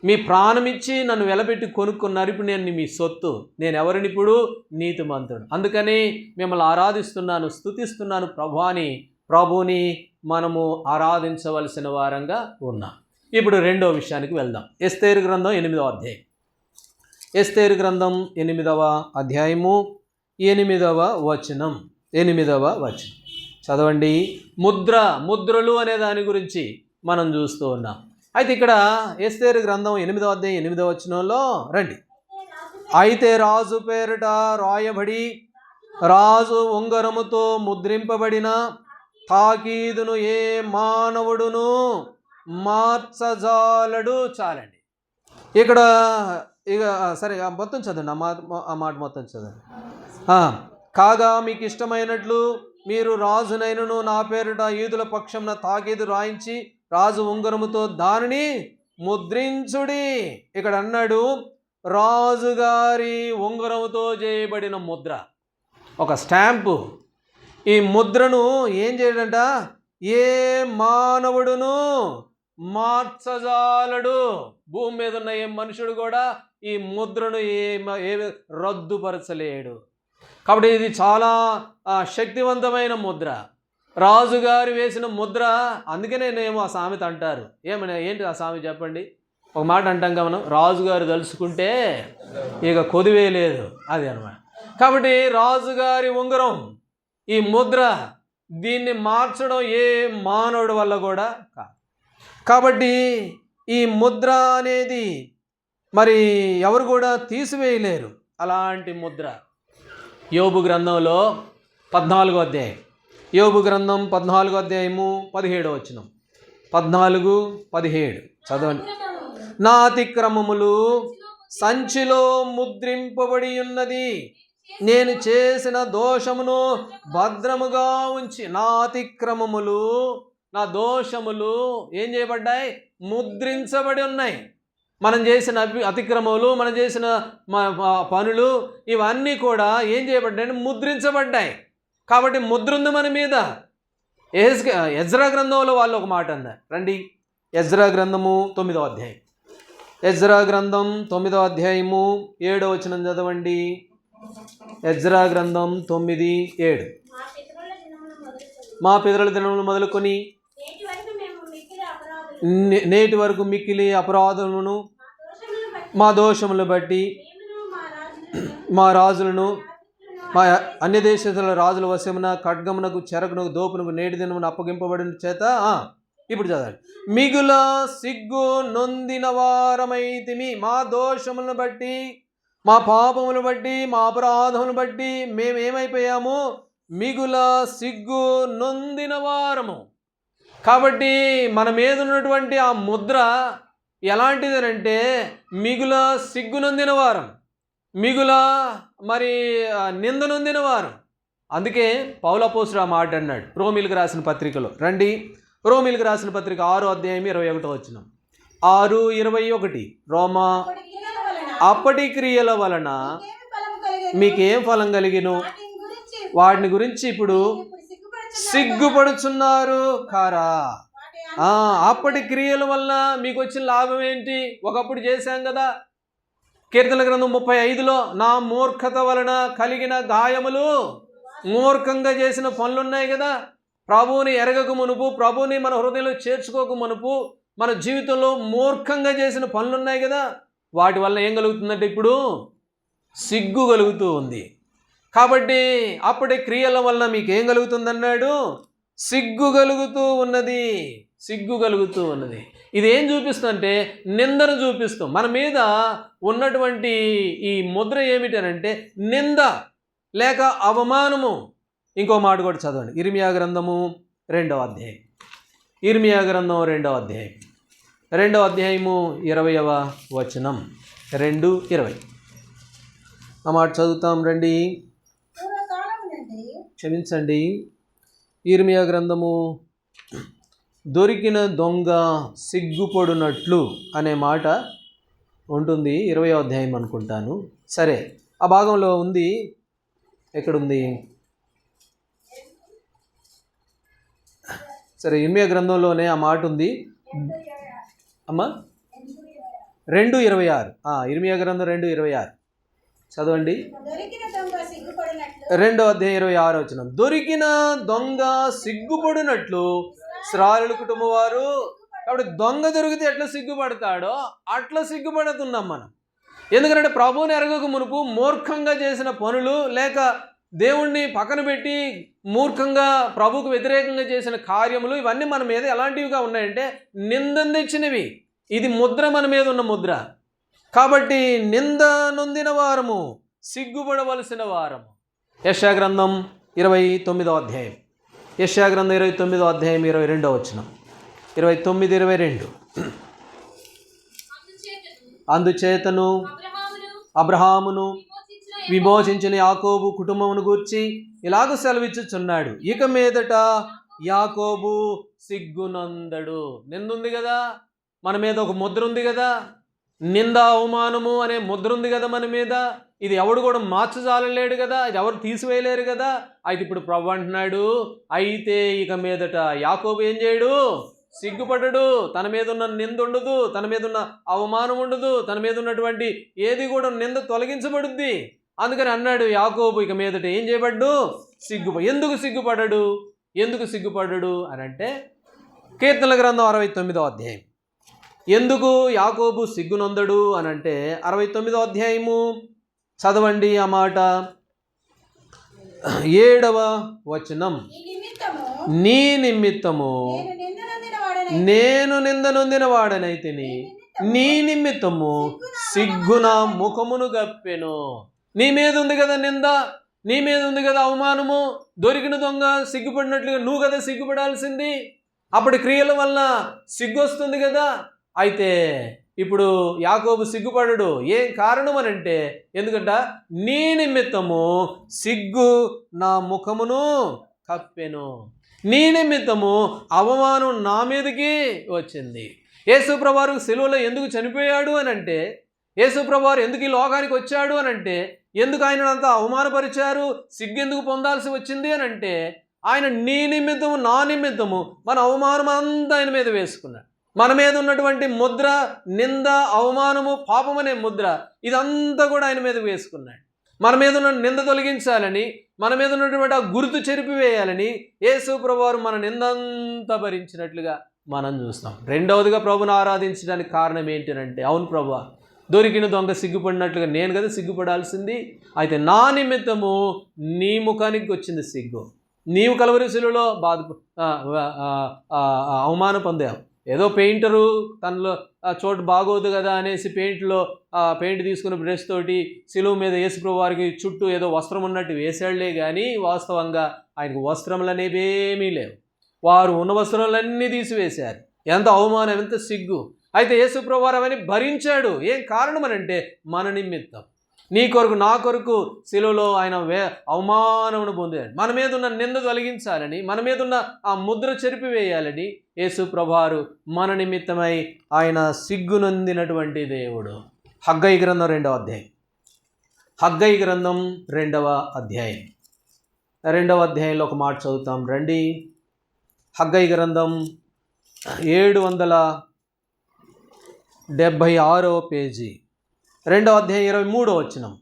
మీ ప్రాణం ఇచ్చి నన్ను వెలబెట్టి కొనుక్కున్నారు. ఇప్పుడు నేను మీ సొత్తు. నేను ఎవరిని? ఇప్పుడు నీతిమంతుడు. అందుకని మిమ్మల్ని ఆరాధిస్తున్నాను, స్తుతిస్తున్నాను ప్రభుని మనము ఆరాధించవలసిన వారంగా ఉన్నాం. ఇప్పుడు రెండో విషయానికి వెళ్దాం. ఎస్తేరు గ్రంథం 8వ అధ్యాయం. ఎస్తేరు గ్రంథం 8వ అధ్యాయము 8వ వచనం. చదవండి. ముద్రలు అనే దాని గురించి మనం చూస్తూ ఉన్నాం. అయితే ఇక్కడ ఎస్తేరు గ్రంథం 8వ అధ్యాయం 8వ వచనంలో రండి. అయితే రాజు పేరిట రాయబడి రాజు ఉంగరముతో ముద్రింపబడిన తాకీదును ఏ మానవుడును మార్చజాలడు. చాలండి. ఇక్కడ ఇక సరే మొత్తం చదవండి, ఆ మాట మొత్తం చదవండి. కాగా మీకు ఇష్టమైనట్లు మీరు రాజునైనను నా పేరిట యూదుల పక్షంన తాకీదు రాయించి రాజు ఉంగరముతో దానిని ముద్రించుడి. ఇక్కడ అన్నాడు రాజుగారి ఉంగరముతో చేయబడిన ముద్ర, ఒక స్టాంపు. ఈ ముద్రను ఏం చేయడంట, ఏ మానవుడును మార్చజాలడు. భూమి మీద ఉన్న ఏ మనుషుడు కూడా ఈ ముద్రను ఏ రద్దుపరచలేడు. కాబట్టి ఇది చాలా శక్తివంతమైన ముద్ర, రాజుగారు వేసిన ముద్ర. అందుకనే నేమో ఆ సామెత అంటారు. ఏమన్నా ఏంటి ఆ సామెత చెప్పండి? ఒక మాట అంటాం కదా మనం, రాజుగారు తలుచుకుంటే ఇక కొదివే లేదు, అది అన్నమాట. కాబట్టి రాజుగారి ఉంగరం, ఈ ముద్ర, దీన్ని మార్చడం ఏ మానవుడి వల్ల కూడా కాదు. కాబట్టి ఈ ముద్ర అనేది మరి ఎవరు కూడా తీసివేయలేరు. అలాంటి ముద్ర యోబు గ్రంథంలో 14వ అధ్యాయం, యోబు గ్రంథం 14వ అధ్యాయము 17వ వచనం, 14:17 చదవండి. నా అతిక్రమములు సంచిలో ముద్రింపబడి ఉన్నది, నేను చేసిన దోషమును భద్రముగా ఉంచి. నా అతిక్రమములు, నా దోషములు ఏం చేయబడ్డాయి? ముద్రించబడి ఉన్నాయి. మనం చేసిన అతిక్రమములు, మనం చేసిన పనులు ఇవన్నీ కూడా ఏం చేయబడ్డాయి? ముద్రించబడ్డాయి. కాబట్టి ముద్ర ఉంది మన మీద. ఎజ్రా గ్రంథంలో వాళ్ళు ఒక మాట అన్నారు. రండి, ఎజ్రా గ్రంథము 9వ అధ్యాయం, ఎజ్రా గ్రంథం 9వ అధ్యాయము 7వ వచనం చదవండి. ఎజ్రా గ్రంథం 9:7. మా పితరుల దినములు మొదలుకొని నేటి వరకు మిక్కిలి అపరాధములను మా దోషములు బట్టి మా రాజులను మా అన్య దేశస్తుల రాజుల వశమున ఖడ్గమునకు చెరకునకు దోపునకు నేటి దినమును అప్పగింపబడిన చేత. ఇప్పుడు చదవండి. మిగుల సిగ్గు నొందిన వారమైతిమి, మా దోషములను బట్టి, మా పాపములు బట్టి, మా అపరాధములను బట్టి మేమేమైపోయాము? మిగుల సిగ్గు నొందిన వారము. కాబట్టి మన మీద ఉన్నటువంటి ఆ ముద్ర ఎలాంటిదనంటే మిగుల సిగ్గు నొందిన వారం, మిగుల మరి నింద నొందిన వారం. అందుకే పౌలు అపోస్తలుడు ఆ మాట అన్నాడు రోమీలకు రాసిన పత్రికలో. రండి, రోమీలకు రాసిన పత్రిక 6వ అధ్యాయం 21వ వచనం, 6:21. రోమా అప్పటి క్రియల వలన మీకేం ఫలం కలిగిను వాటిని గురించి ఇప్పుడు సిగ్గుపడుచున్నారు కారా. అప్పటి క్రియల వల్ల మీకు వచ్చిన లాభం ఏంటి? ఒకప్పుడు చేశాం కదా, కీర్తన గ్రంథం 35లో నా మూర్ఖత వలన కలిగిన గాయములు, మూర్ఖంగా చేసిన పనులు ఉన్నాయి కదా. ప్రభువుని ఎరగక మునుపు, ప్రభువుని మన హృదయంలో చేర్చుకోక మునుపు మన జీవితంలో మూర్ఖంగా చేసిన పనులు ఉన్నాయి కదా. వాటి వల్ల ఏం కలుగుతుందంటే ఇప్పుడు సిగ్గు కలుగుతూ ఉంది. కాబట్టి అప్పటి క్రియల వల్ల మీకు ఏం కలుగుతుందన్నాడు? సిగ్గు కలుగుతూ ఉన్నది, సిగ్గు కలుగుతూ ఉన్నది. ఇది ఏం చూపిస్తుందంటే నిందను చూపిస్తాం. మన మీద ఉన్నటువంటి ఈ ముద్ర ఏమిటనంటే నింద లేక అవమానము. ఇంకో మాట కూడా చదవండి, ఇర్మియా గ్రంథము 2వ అధ్యాయం, ఇర్మియా గ్రంథం 2వ అధ్యాయం, 2వ అధ్యాయము 20వ వచనం, 2:20. ఆ మాట చదువుతాం రండి. క్షమించండి, ఇర్మియా గ్రంథము దొరికిన దొంగ సిగ్గుపడునట్లు అనే మాట ఉంటుంది. 20వ అధ్యాయం అనుకుంటాను. సరే, ఆ భాగంలో ఉంది. ఎక్కడుంది? సరే, ఇర్మియా గ్రంథంలోనే ఆ మాట ఉంది అమ్మా. 2:26. ఇర్మియా గ్రంథం 2:26 చదవండి. 2వ అధ్యాయం 26వ వచనం. దొరికిన దొంగ సిగ్గుపడినట్లు ఇశ్రాయేలు కుటుంబం వారు. కాబట్టి దొంగ దొరికితే ఎట్లా సిగ్గుపడతాడో అట్లా సిగ్గుపడుతున్నాం మనం. ఎందుకంటే ప్రభువుని ఎరగక మునుపు మూర్ఖంగా చేసిన పనులు లేక దేవుణ్ణి పక్కన పెట్టి మూర్ఖంగా ప్రభువుకు వ్యతిరేకంగా చేసిన కార్యములు ఇవన్నీ మన మీద ఎలాంటివిగా ఉన్నాయంటే నిందను తెచ్చినవి. ఇది ముద్ర, మన మీద ఉన్న ముద్ర. కాబట్టి నింద నొందిన వారము, సిగ్గుపడవలసిన వారము. యెషయా గ్రంథం 29వ అధ్యాయం, యెషయా గ్రంథం 29వ అధ్యాయం 22వ వచనం, 29:22. అందుచేతను అబ్రహామును విమోచించిన యాకోబు కుటుంబమును గూర్చి ఇలాగ సెలవిచ్చుచున్నాడు, ఇక మీదట యాకోబు సిగ్గునందడు. నిందుంది కదా మన మీద, ఒక ముద్ర ఉంది కదా, నింద అవమానము అనే ముద్ర ఉంది కదా మన మీద. ఇది ఎవడు కూడా మార్చజాలలేడు కదా, ఇది ఎవరు తీసివేయలేరు కదా. అయితే ఇప్పుడు ప్రభు అంటున్నాడు, అయితే ఇక మీదట యాకోబు ఏం చేయడు, సిగ్గుపడడు. తన మీద ఉన్న నింద ఉండదు, తన మీద ఉన్న అవమానం ఉండదు, తన మీద ఉన్నటువంటి ఏది కూడా నింద తొలగించబడుద్ది. అందుకని అన్నాడు, యాకోబు ఇక మీదట ఏం చేయబడ్డు, ఎందుకు సిగ్గుపడడు అని అంటే, కీర్తనల గ్రంథం 69వ అధ్యాయం. ఎందుకు యాకోబు సిగ్గునొందడు అని అంటే 69వ అధ్యాయము చదవండి ఆ మాట. 7వ వచనం, నీ నిమిత్తము నేను నిందనొందిన వాడనైతిని, నీ నిమిత్తము సిగ్గున ముఖమును గప్పెను. నీ మీద ఉంది కదా నింద, నీ మీద ఉంది కదా అవమానము. దొరికిన దొంగ సిగ్గుపడినట్లుగా నువ్వు కదా సిగ్గుపడాల్సింది. అప్పటి క్రియల వల్ల సిగ్గు వస్తుంది కదా. అయితే ఇప్పుడు యాకోబు సిగ్గుపడడు. ఏం కారణం అని అంటే, ఎందుకంట నీ నిమిత్తము సిగ్గు నా ముఖమును కప్పెను, నీ నిమిత్తము అవమానం నా మీదకి వచ్చింది. యేసుప్రభువు సిలువలో ఎందుకు చనిపోయాడు అని అంటే, యేసుప్రభువు ఎందుకు ఈ లోకానికి వచ్చాడు అని అంటే, ఎందుకు ఆయనను అంతా అవమానపరిచారు, సిగ్గు ఎందుకు పొందాల్సి వచ్చింది అని అంటే, ఆయన నీ నిమిత్తము నా నిమిత్తము మన అవమానం అంతా ఆయన మీద వేసుకున్నాడు. మన మీద ఉన్నటువంటి ముద్ర, నింద, అవమానము, పాపం అనే ముద్ర, ఇదంతా కూడా ఆయన మీద వేసుకున్నాడు. మన మీద ఉన్న నింద తొలగించాలని, మన మీద ఉన్నటువంటి ఆ గుర్తు చెరిపివేయాలని యేసు ప్రభువారు మన నిందంతా భరించినట్లుగా మనం చూస్తాం. రెండవదిగా ప్రభుని ఆరాధించడానికి కారణం ఏంటంటే, అవును ప్రభువా, దొరికిన దొంగ సిగ్గుపడినట్లుగా నేను కదా సిగ్గుపడాల్సింది. అయితే నా నిమిత్తము నీ ముఖానికి వచ్చింది సిగ్గు. నీవు కలవరి శిలువలో అవమానం పొందావు. ఏదో పెయింటరు తనలో చోటు బాగోదు కదా అనేసి పెయింట్ తీసుకుని బ్రష్ తోటి శిలువ మీద యేసుప్రభువు వారికి చుట్టూ ఏదో వస్త్రం ఉన్నట్టు వేసాడులే కానీ వాస్తవంగా ఆయనకు వస్త్రములు అనేవి ఏమీ లేవు. వారు ఉన్న వస్త్రాలన్నీ తీసివేశారు. ఎంత అవమానం, ఎంత సిగ్గు. అయితే యేసుప్రభువు వారు అవన్నీ భరించాడు. ఏం కారణం అని అంటే, మన నిమిత్తం, నీ కొరకు నా కొరకు శిలువలో ఆయన అవమానమును పొందాడు. మన మీద ఉన్న నింద తొలగించాలని, మన మీద ఉన్న ఆ ముద్ర చెరిపివేయాలని యేసు ప్రభువారు మన నిమిత్తమై ఆయన సిగ్గునొందినటువంటి దేవుడు. హగ్గయి గ్రంథం 2వ అధ్యాయం. హగ్గయి గ్రంథం 2వ అధ్యాయం. 2వ అధ్యాయంలో ఒక మాట చదువుతాం రండి. హగ్గయి గ్రంథం 776వ పేజీ, 2వ అధ్యాయం 23వ వచనం.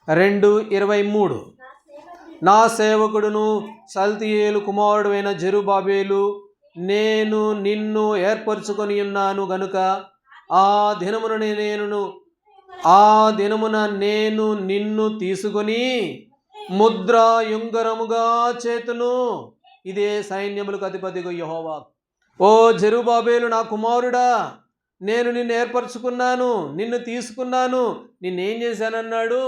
2:23, నా సేవకుడును షల్తీయేలు కుమారుడైన జెరుబ్బాబెలు, నేను నిన్ను ఏర్పరచుకొని ఉన్నాను గనుక ఆ దినమున నేను నిన్ను తీసుకొని ముద్రా యుంగరముగా చేతును. ఇదే సైన్యములకు అధిపతిగా యెహోవా. ఓ జెరుబ్బాబెలు, నా కుమారుడా, నేను నిన్ను ఏర్పరచుకున్నాను, నిన్ను తీసుకున్నాను. నిన్నేం చేశానన్నాడు,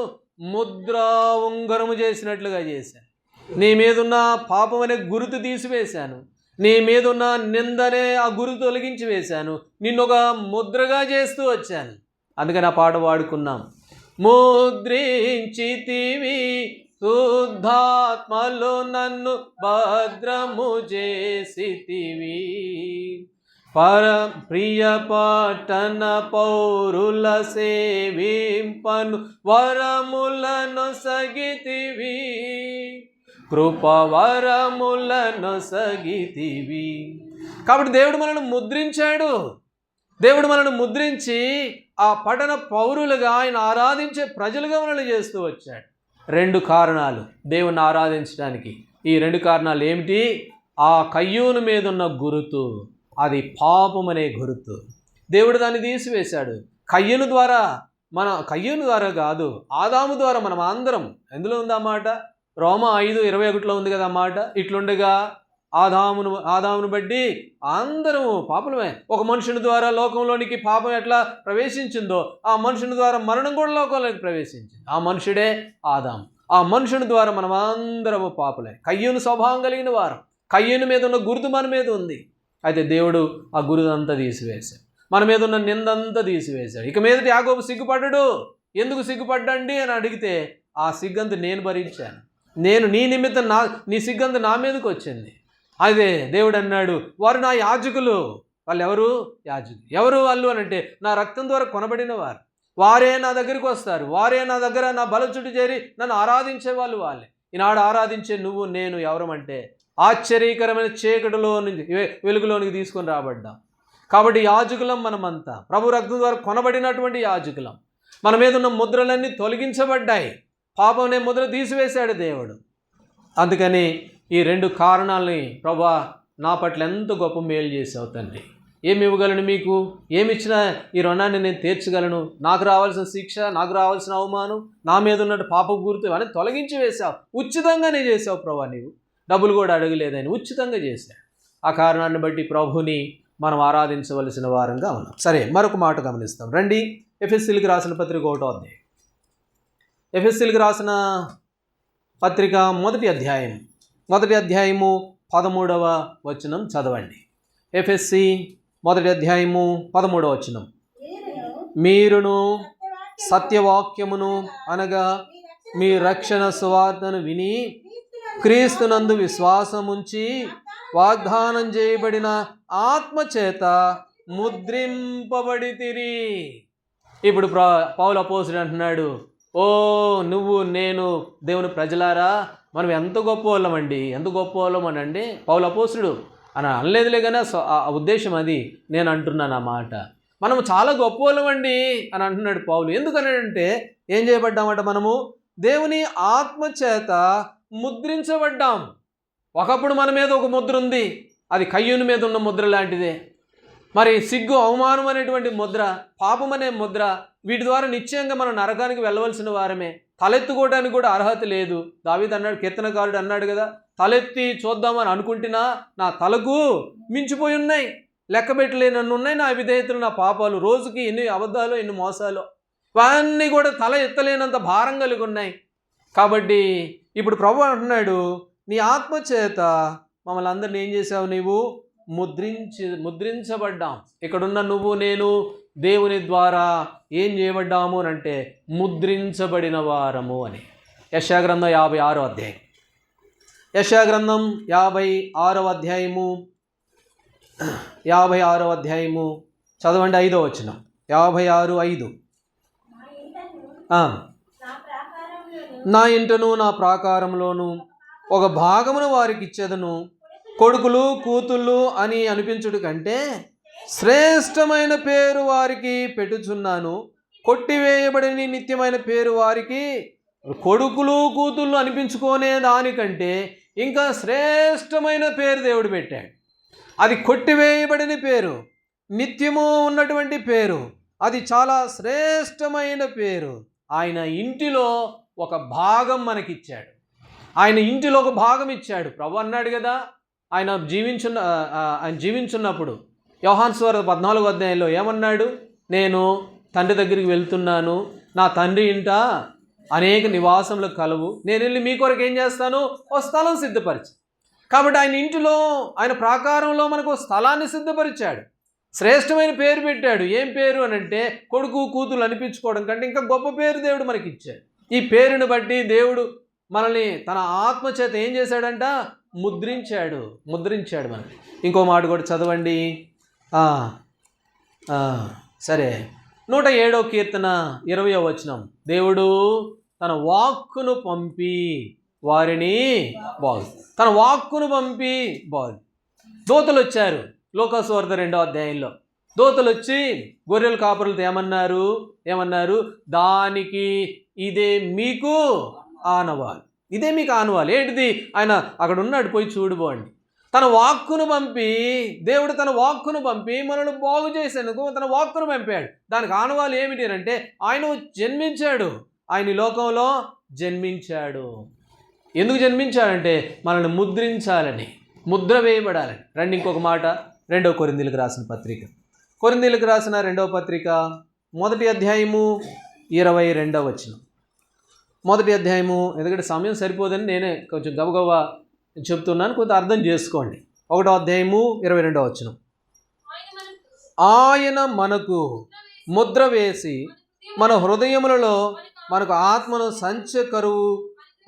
ముద్రా ఉంగరము చేసినట్లుగా చేశాను. నీ మీదున్న పాపం అనే గుర్తు తీసివేశాను, నీ మీదున్న నిందనే ఆ గుర్తు తొలగించి వేశాను, నిన్ను ఒక ముద్రగా చేస్తూ వచ్చాను. అందుకని ఆ పాట వాడుకున్నాం. ముద్రించితివి శుద్ధాత్మలో నన్ను భద్రము చేసితివి, ప్రియ పట్టణ పౌరుల సేవింపను వరములను సగితివి, కృపవరములను సగితివి. కాబట్టి దేవుడు మనల్ని ముద్రించాడు. దేవుడు మనల్ని ముద్రించి ఆ పట్టణ పౌరులుగా, ఆయన ఆరాధించే ప్రజలుగా మనల్ని చేస్తూ వచ్చాడు. 2 కారణాలు దేవుణ్ణి ఆరాధించడానికి. ఈ 2 కారణాలు ఏమిటి? ఆ కయ్యూను మీద ఉన్న గురుతు, అది పాపం అనే గుర్తు. దేవుడు దాన్ని తీసివేశాడు. కయ్యూను ద్వారా కాదు, ఆదాము ద్వారా మనం అందరం. ఎందులో ఉంది ఆ మాట? రోమా 5:21 ఉంది కదా ఆ మాట. ఇట్లుండగా ఆదామును బట్టి అందరము పాపలమే. ఒక మనుషుని ద్వారా లోకంలోనికి పాపం ఎట్లా ప్రవేశించిందో, ఆ మనుషుని ద్వారా మరణం కూడా లోకంలోకి ప్రవేశించింది. ఆ మనుషుడే ఆదాము. ఆ మనుషుని ద్వారా మనం అందరము పాపలే. కయ్యూను స్వభావం కలిగిన వారు. కయ్యూను మీద ఉన్న గుర్తు మన మీద ఉంది. అయితే దేవుడు ఆ గురుదంతా తీసివేశాడు. మన మీద ఉన్న నిందంతా తీసివేశాడు. ఇక మీదట యాకోబు సిగ్గుపడ్డాడు. ఎందుకు సిగ్గుపడ్డండి అని అడిగితే, ఆ సిగ్గంత నేను భరించాను, నేను నీ నిమిత్తం నీ సిగ్గంత నా మీదకి వచ్చింది. అదే దేవుడు అన్నాడు, వారు నా యాజకులు. వాళ్ళు ఎవరు? యాజకులు. ఎవరు వాళ్ళు అని అంటే, నా రక్తం ద్వారా కొనబడిన వారు. వారే నా దగ్గరికి వస్తారు, వారే నా దగ్గర నా బల చుట్టూ చేరి నన్ను ఆరాధించే వాళ్ళు వాళ్ళే. ఈనాడు ఆరాధించే నువ్వు నేను ఎవరమంటే, ఆశ్చర్యకరమైన చీకటిలో నుంచి వెలుగులోనికి తీసుకొని రాబడ్డాం. కాబట్టి యాజకులం మనమంతా, ప్రభు రక్తం ద్వారా కొనబడినటువంటి యాజకులం. మన మీద ఉన్న ముద్రలన్నీ తొలగించబడ్డాయి. పాపం అనే ముద్ర తీసివేశాడు దేవుడు. అందుకని ఈ 2 కారణాలని, ప్రభా నా పట్ల ఎంత గొప్ప మేలు చేసావు తండ్రి, ఏమి ఇవ్వగలను మీకు, ఏమి ఇచ్చినా ఈ రుణాన్ని నేను తీర్చగలను, నాకు రావాల్సిన శిక్ష, నాకు రావాల్సిన అవమానం, నా మీద ఉన్నట్టు పాప గుర్తు అని తొలగించి వేశావు. ఉచితంగానే చేసావు ప్రభా, నీవు డబ్బులు కూడా అడగలేదని ఉచితంగా చేశావు. ఆ కారణాన్ని బట్టి ప్రభుని మనం ఆరాధించవలసిన వారంగా ఉన్నాం. సరే, మరొక మాట గమనిస్తాం రండి. ఎఫెసీయులకు రాసిన పత్రిక 1వ అధ్యాయం. ఎఫెసీయులకు రాసిన పత్రిక 1వ అధ్యాయం 1వ అధ్యాయము 13వ వచనం చదవండి. ఎఫెసీ 1వ అధ్యాయము 13వ వచనం. మీరును సత్యవాక్యమును అనగా మీ రక్షణ సువార్తను విని క్రీస్తునందు విశ్వాసముంచి వాగ్దానం చేయబడిన ఆత్మచేత ముద్రింపబడితిరి. ఇప్పుడు పౌలు అపోస్తలుడు అంటున్నాడు, ఓ నువ్వు నేను దేవుని ప్రజలారా, మనం ఎంత గొప్ప వాళ్ళమండి, ఎంత గొప్ప వాళ్ళమనండి. పౌలు అపోస్తలుడు అని అనలేదులే, కానీ ఆ ఉద్దేశం అది నేను అంటున్నాను ఆ మాట. మనం చాలా గొప్ప వాళ్ళమండి అని అంటున్నాడు పౌలు. ఎందుకనంటే ఏం చేయబడ్డామట, మనము దేవుని ఆత్మచేత ముద్రించబడ్డాం. ఒకప్పుడు మన మీద ఒక ముద్ర ఉంది, అది కయ్యూని మీద ఉన్న ముద్ర లాంటిదే. మరి సిగ్గు, అవమానం అనేటువంటి ముద్ర, పాపం అనే ముద్ర, వీటి ద్వారా నిశ్చయంగా మనం నరకానికి వెళ్ళవలసిన వారమే. తలెత్తుకోవడానికి కూడా అర్హత లేదు. దావీదు అన్నాడు, కీర్తనకారుడు అన్నాడు కదా, తలెత్తి చూద్దామని అనుకుంటున్నా నా తలకు మించిపోయి ఉన్నాయి, లెక్కబెట్టలేనన్ను ఉన్నాయి నా విధేయతలు, నా పాపాలు, రోజుకి ఎన్ని అబద్ధాలు, ఎన్ని మోసాలు, అవన్నీ కూడా తల ఎత్తలేనంత భారం కలిగి ఉన్నాయి. కాబట్టి ఇప్పుడు ప్రభువు అంటున్నాడు, నీ ఆత్మచేత మమ్మల్ని అందరిని ఏం చేసావు, నీవు ముద్రించబడ్డాం. ఇక్కడున్న నువ్వు నేను దేవుని ద్వారా ఏం చేయబడ్డాము అని అంటే ముద్రించబడిన వారము అని. యెషయా గ్రంథం 56వ అధ్యాయం. యెషయా గ్రంథం 56వ అధ్యాయము 56వ అధ్యాయము చదవండి 5వ వచనం. 56:5. నా ఇంటను నా ప్రాకారంలోను ఒక భాగమును వారికి ఇచ్చేదను, కొడుకులు కూతుళ్ళు అని అనిపించుట కంటే శ్రేష్టమైన పేరు వారికి పెట్టుచున్నాను, కొట్టివేయబడిన నిత్యమైన పేరు వారికి. కొడుకులు కూతుళ్ళు అనిపించుకునే దానికంటే ఇంకా శ్రేష్టమైన పేరు దేవుడు పెట్టాడు. అది కొట్టివేయబడిన పేరు, నిత్యము ఉన్నటువంటి పేరు, అది చాలా శ్రేష్టమైన పేరు. ఆయన ఇంటిలో ఒక భాగం మనకిచ్చాడు. ఆయన ఇంటిలో ఒక భాగం ఇచ్చాడు. ప్రభు అన్నాడు కదా, ఆయన జీవించున్నప్పుడు యోహాను సువార్త 14వ అధ్యాయంలో ఏమన్నాడు, నేను తండ్రి దగ్గరికి వెళ్తున్నాను, నా తండ్రి ఇంట అనేక నివాసములు కలవు, నేను వెళ్ళి మీ కొరకు ఏం చేస్తాను, ఓ స్థలం సిద్ధపరిచి. కాబట్టి ఆయన ఇంటిలో, ఆయన ప్రాకారంలో మనకు స్థలాన్ని సిద్ధపరిచాడు, శ్రేష్టమైన పేరు పెట్టాడు. ఏం పేరు అని అంటే, కొడుకు కూతురు అనిపించుకోవడం కంటే ఇంకా గొప్ప పేరు దేవుడు మనకి ఇచ్చాడు. ఈ పేరుని బట్టి దేవుడు మనల్ని తన ఆత్మచేత ఏం చేశాడంట, ముద్రించాడు మనకి. ఇంకో మాట కూడా చదవండి. సరే, 107వ కీర్తన 20వ వచనం. దేవుడు తన వాక్కును పంపి వారిని తన వాక్కును పంపి దూతలు వచ్చారు. లూకాసు వార్త 2వ అధ్యాయంలో దూతలు వచ్చి గొర్రెల కాపరులతో ఏమన్నారు, దానికి ఇదే మీకు ఆనవాలు, ఇదే మీకు ఆనవాలు. ఏంటిది? ఆయన అక్కడ ఉన్నాడు, పోయి చూడుకోండి. తన వాక్కును పంపి, దేవుడు తన వాక్కును పంపి మనల్ని బాగు చేసేందుకు తన వాక్కును పంపాడు. దానికి ఆనవాలు ఏమిటి అంటే, ఆయన జన్మించాడు, ఆయన ఈ లోకంలో జన్మించాడు. ఎందుకు జన్మించాడంటే మనల్ని ముద్రించాలని, ముద్ర వేయబడాలని. రండి ఇంకొక మాట, 2వ కొరింథీయులకు రాసిన పత్రిక, కొరింథీయులకు రాసిన 2వ పత్రిక 1వ అధ్యాయము 22వ వచనం. 1వ అధ్యాయము, ఎందుకంటే సమయం సరిపోదని నేనే కొంచెం గబగబా చెప్తున్నాను, కొంత అర్థం చేసుకోండి. 1వ అధ్యాయము 22వ వచనం. ఆయన మనకు ముద్ర వేసి మన హృదయములలో మనకు ఆత్మను సంచకరువు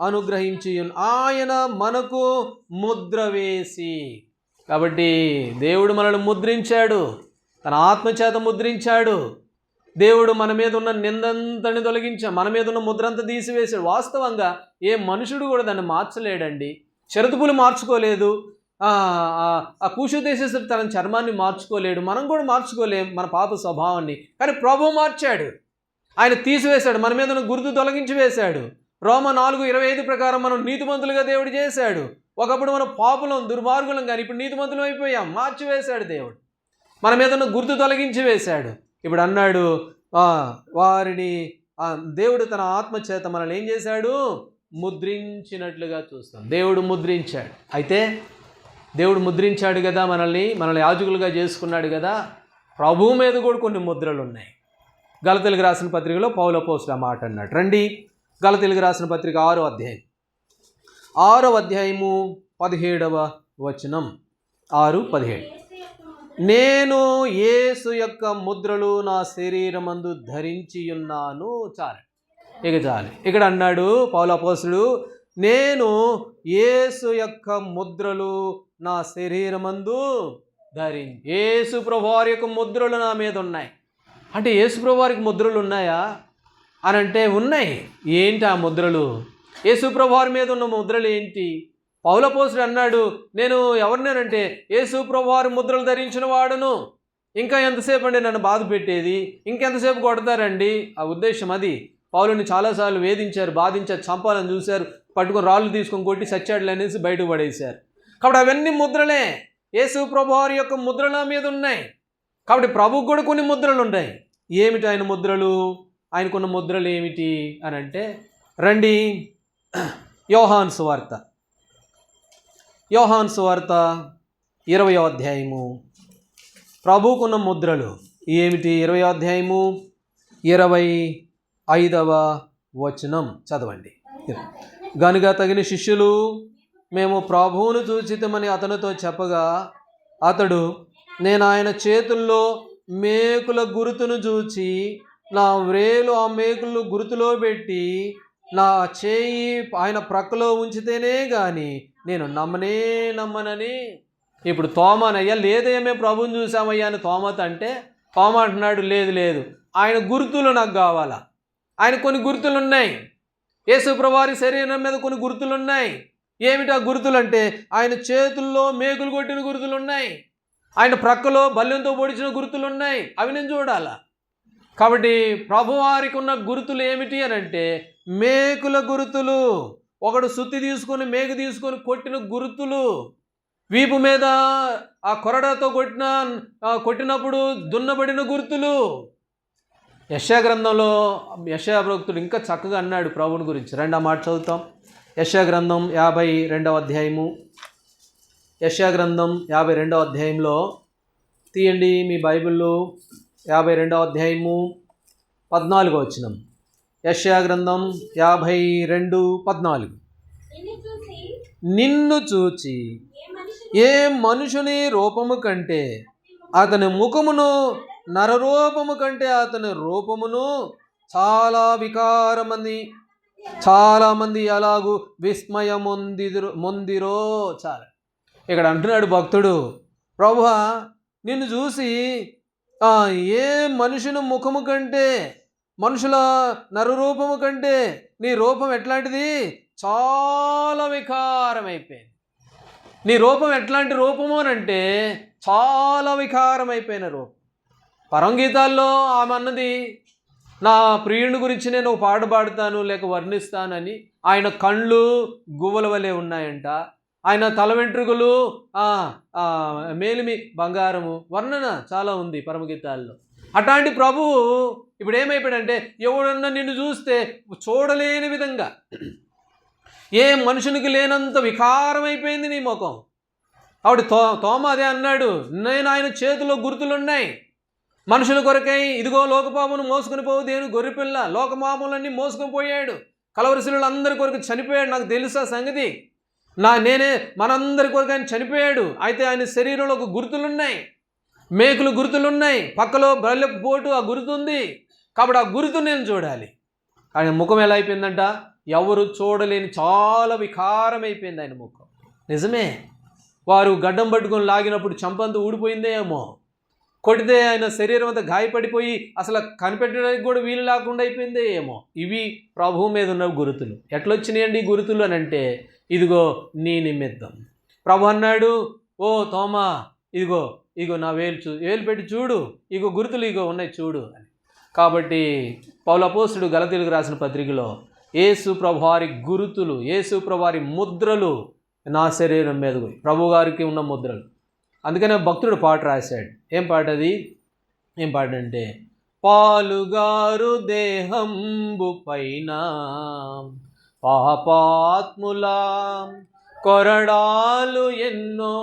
అనుగ్రహించి ఆయన మనకు ముద్ర వేసి. కాబట్టి దేవుడు మనల్ని ముద్రించాడు, తన ఆత్మచేత ముద్రించాడు. దేవుడు మన మీద ఉన్న నిందంతని తొలగించాడు, మన మీద ఉన్న ముద్రంతా తీసివేశాడు. వాస్తవంగా ఏ మనుషుడు కూడా దాన్ని మార్చలేడండి. షరతుపులు మార్చుకోలేదు, ఆ కూషు దేశస్థుడు తన చర్మాన్ని మార్చుకోలేడు, మనం కూడా మార్చుకోలేం మన పాప స్వభావాన్ని. కానీ ప్రభువు మార్చాడు, ఆయన తీసివేశాడు, మన మీద ఉన్న గుర్తు తొలగించి వేశాడు. రోమ 4:25 ప్రకారం మనం నీతిమంతులుగా దేవుడు చేశాడు. ఒకప్పుడు మనం పాపులం, దుర్మార్గులం, కానీ ఇప్పుడు నీతిమంతులం అయిపోయాం. మార్చివేశాడు దేవుడు, మన మీద ఉన్న గుర్తు తొలగించి వేశాడు. ఇప్పుడు అన్నాడు వారిని దేవుడు తన ఆత్మచేత మనల్ని ఏం చేశాడు? ముద్రించినట్లుగా చూస్తాం. దేవుడు ముద్రించాడు. అయితే దేవుడు ముద్రించాడు కదా, మనల్ని యాజకులుగా చేసుకున్నాడు కదా, ప్రభువు మీద కూడా కొన్ని ముద్రలు ఉన్నాయి. గలతీయులకు రాసిన పత్రికలో పౌలు అపోస్తలుడు ఆ మాట అన్నాడు. రండి, గలతీయులకు రాసిన పత్రిక 6వ అధ్యాయము 17వ వచనం. 6:17. నేను యేసు యొక్క ముద్రలు నా శరీరమందు ధరించి ఉన్నాను. చాలు. ఇక్కడ అన్నాడు పౌలు అపోస్తలుడు, నేను యేసు యొక్క ముద్రలు నా శరీరమందు ధరించి. యేసు ప్రభువారి యొక్క ముద్రలు నా మీద ఉన్నాయి. అంటే యేసు ప్రభువారికి ముద్రలు ఉన్నాయా అని అంటే ఉన్నాయి. ఏంటి ఆ ముద్రలు? యేసు ప్రభువారి మీద ఉన్న ముద్రలు ఏంటి? పౌలు అపోస్తలుడు అన్నాడు, నేను ఎవరినేనంటే యేసు ప్రభువారి ముద్రలు ధరించిన వాడును. ఇంకా ఎంతసేపు అండి నన్ను బాధ పెట్టేది, ఇంకెంతసేపు కొడతారండి? ఆ ఉద్దేశం అది. పౌలుని చాలాసార్లు వేధించారు, బాధించారు, చంపాలని చూశారు, పట్టుకొని రాళ్ళు తీసుకొని కొట్టి సచ్చాడులు అనేసి బయటకు పడేశారు. కాబట్టి అవన్నీ ముద్రలే, యేసు ప్రభువారి యొక్క ముద్రల మీద ఉన్నాయి. కాబట్టి ప్రభువుకు కూడా కొన్ని ముద్రలు ఉన్నాయి. ఏమిటి ఆయన ముద్రలు? ఆయనకున్న ముద్రలు ఏమిటి అని అంటే, రండి, యోహాను సువార్త 20వ అధ్యాయము. ప్రభువుకున్న ముద్రలు ఏమిటి? 20వ అధ్యాయము 25వ వచనం చదవండి. గనుక తగిన శిష్యులు మేము ప్రభువును చూచితమని అతనితో చెప్పగా, అతడు, నేను ఆయన చేతుల్లో మేకుల గురుతును చూచి నా వ్రేలు ఆ మేకులు గురుతులో పెట్టి నా చేయి ఆయన ప్రక్కలో ఉంచితేనే కానీ నేను నమ్మనని. ఇప్పుడు తోమానయ్యా, లేదేమే ప్రభువుని చూసామయ్యా అని తోమత అంటే, తోమ అంటున్నాడు, లేదు ఆయన గుర్తులు నాకు కావాలా. ఆయన కొన్ని గుర్తులు ఉన్నాయి, యేసు ప్రభువారి శరీరం మీద కొన్ని గుర్తులు ఉన్నాయి. ఏమిటి ఆ గుర్తులు అంటే, ఆయన చేతుల్లో మేకులు కొట్టిన గుర్తులు ఉన్నాయి, ఆయన ప్రక్కలో బల్లెంతో పొడిచిన గుర్తులు ఉన్నాయి. అవి నేను చూడాలా. కాబట్టి ప్రభువారికి ఉన్న గుర్తులు ఏమిటి అని అంటే, మేకుల గుర్తులు. ఒకడు సుత్తి తీసుకొని మేకు తీసుకొని కొట్టిన గుర్తులు, వీపు మీద ఆ కొరడాతో కొట్టినప్పుడు దున్నబడిన గుర్తులు. యెషయా గ్రంథంలో యెషయా భక్తుడు ఇంకా చక్కగా అన్నాడు ప్రభువుని గురించి. రండి ఆ మాట చదువుతాం. యెషయా గ్రంథం 52వ అధ్యాయము. యెషయా గ్రంథం 52వ అధ్యాయంలో తీయండి మీ బైబిల్లో. 52వ అధ్యాయము 14వ వచనం. యెషయా గ్రంథం 52:14. నిన్ను చూచి ఏ మనుషుని రూపము కంటే అతని ముఖమును, నరరూపము కంటే అతని రూపమును చాలా వికారమంది, చాలామంది అలాగూ విస్మయమొందిరో. చాలా. ఇక్కడ అంటున్నాడు భక్తుడు, ప్రభువా నిన్ను చూసి ఏ మనుషుని ముఖము కంటే, మనుషుల నరరూపము కంటే నీ రూపం ఎట్లాంటిది? చాలా వికారమైపోయింది. నీ రూపం ఎట్లాంటి రూపము అని అంటే, చాలా వికారమైపోయిన రూపం. పరమగీతాల్లో ఆమె అన్నది, నా ప్రియుని గురించి నేను ఒక పాట పాడుతాను లేక వర్ణిస్తానని. ఆయన కళ్ళు గువ్వల వలె ఉన్నాయంట, ఆయన తల వెంట్రుకలు మేలిమి బంగారము. వర్ణన చాలా ఉంది పరమగీతాల్లో. అట్లాంటి ప్రభువు ఇప్పుడు ఏమైపోయాడంటే, ఎవడన్నా నిన్ను చూస్తే చూడలేని విధంగా, ఏ మనుషునికి లేనంత వికారమైపోయింది నీ ముఖం. కాబట్టి తోమ అదే అన్నాడు, నేను ఆయన చేతిలో గుర్తులున్నాయి మనుషుల కొరకై, ఇదిగో లోకపాపమును మోసుకొని పోవు దేని గొర్రెపిల్ల, లోకపాపములన్నీ మోసుకొని పోయాడు, కలవరశీలు అందరి కొరకు చనిపోయాడు. నాకు తెలుసా సంగతి, మనందరి కొరకు ఆయన చనిపోయాడు. అయితే ఆయన శరీరంలో ఒక గుర్తులున్నాయి. మేకులు గుర్తులున్నాయి, పక్కలో బల్లెపు పోటు ఆ గుర్తుంది. కాబట్టి ఆ గుర్తు నేను చూడాలి. ఆయన ముఖం ఎలా అయిపోయిందంట, ఎవరు చూడలేని చాలా వికారమైపోయింది ఆయన ముఖం. నిజమే, వారు గడ్డం పట్టుకొని లాగినప్పుడు చంపంతా ఊడిపోయిందే ఏమో, కొడితే ఆయన శరీరం అంతా గాయపడిపోయి అసలు కనిపెట్టడానికి కూడా వీలు లేకుండా అయిపోయిందే ఏమో. ఇవి ప్రభువు మీద ఉన్న గుర్తులు. ఎట్లొచ్చినాయండి ఈ గుర్తులు అని అంటే, ఇదిగో నీ నిమిత్తం. ప్రభు అన్నాడు, ఓ తోమా, ఇదిగో నా వేలు పెట్టి చూడు, ఇగో గుర్తులు ఇగో ఉన్నాయి చూడు అని. కాబట్టి పౌలు అపోస్తలుడు గలతీయులకు రాసిన పత్రికలో యేసు ప్రభువారి గుర్తులు, యేసు ప్రభువారి ముద్రలు నా శరీరం మీద ప్రభు గారికి ఉన్న ముద్రలు. అందుకనే భక్తుడు పాట రాశాడు. ఏం పాట అది? ఏం పాట అంటే, పాలుగారు దేహంబు పైన పాపాత్ముల కొరడాలు ఎన్నో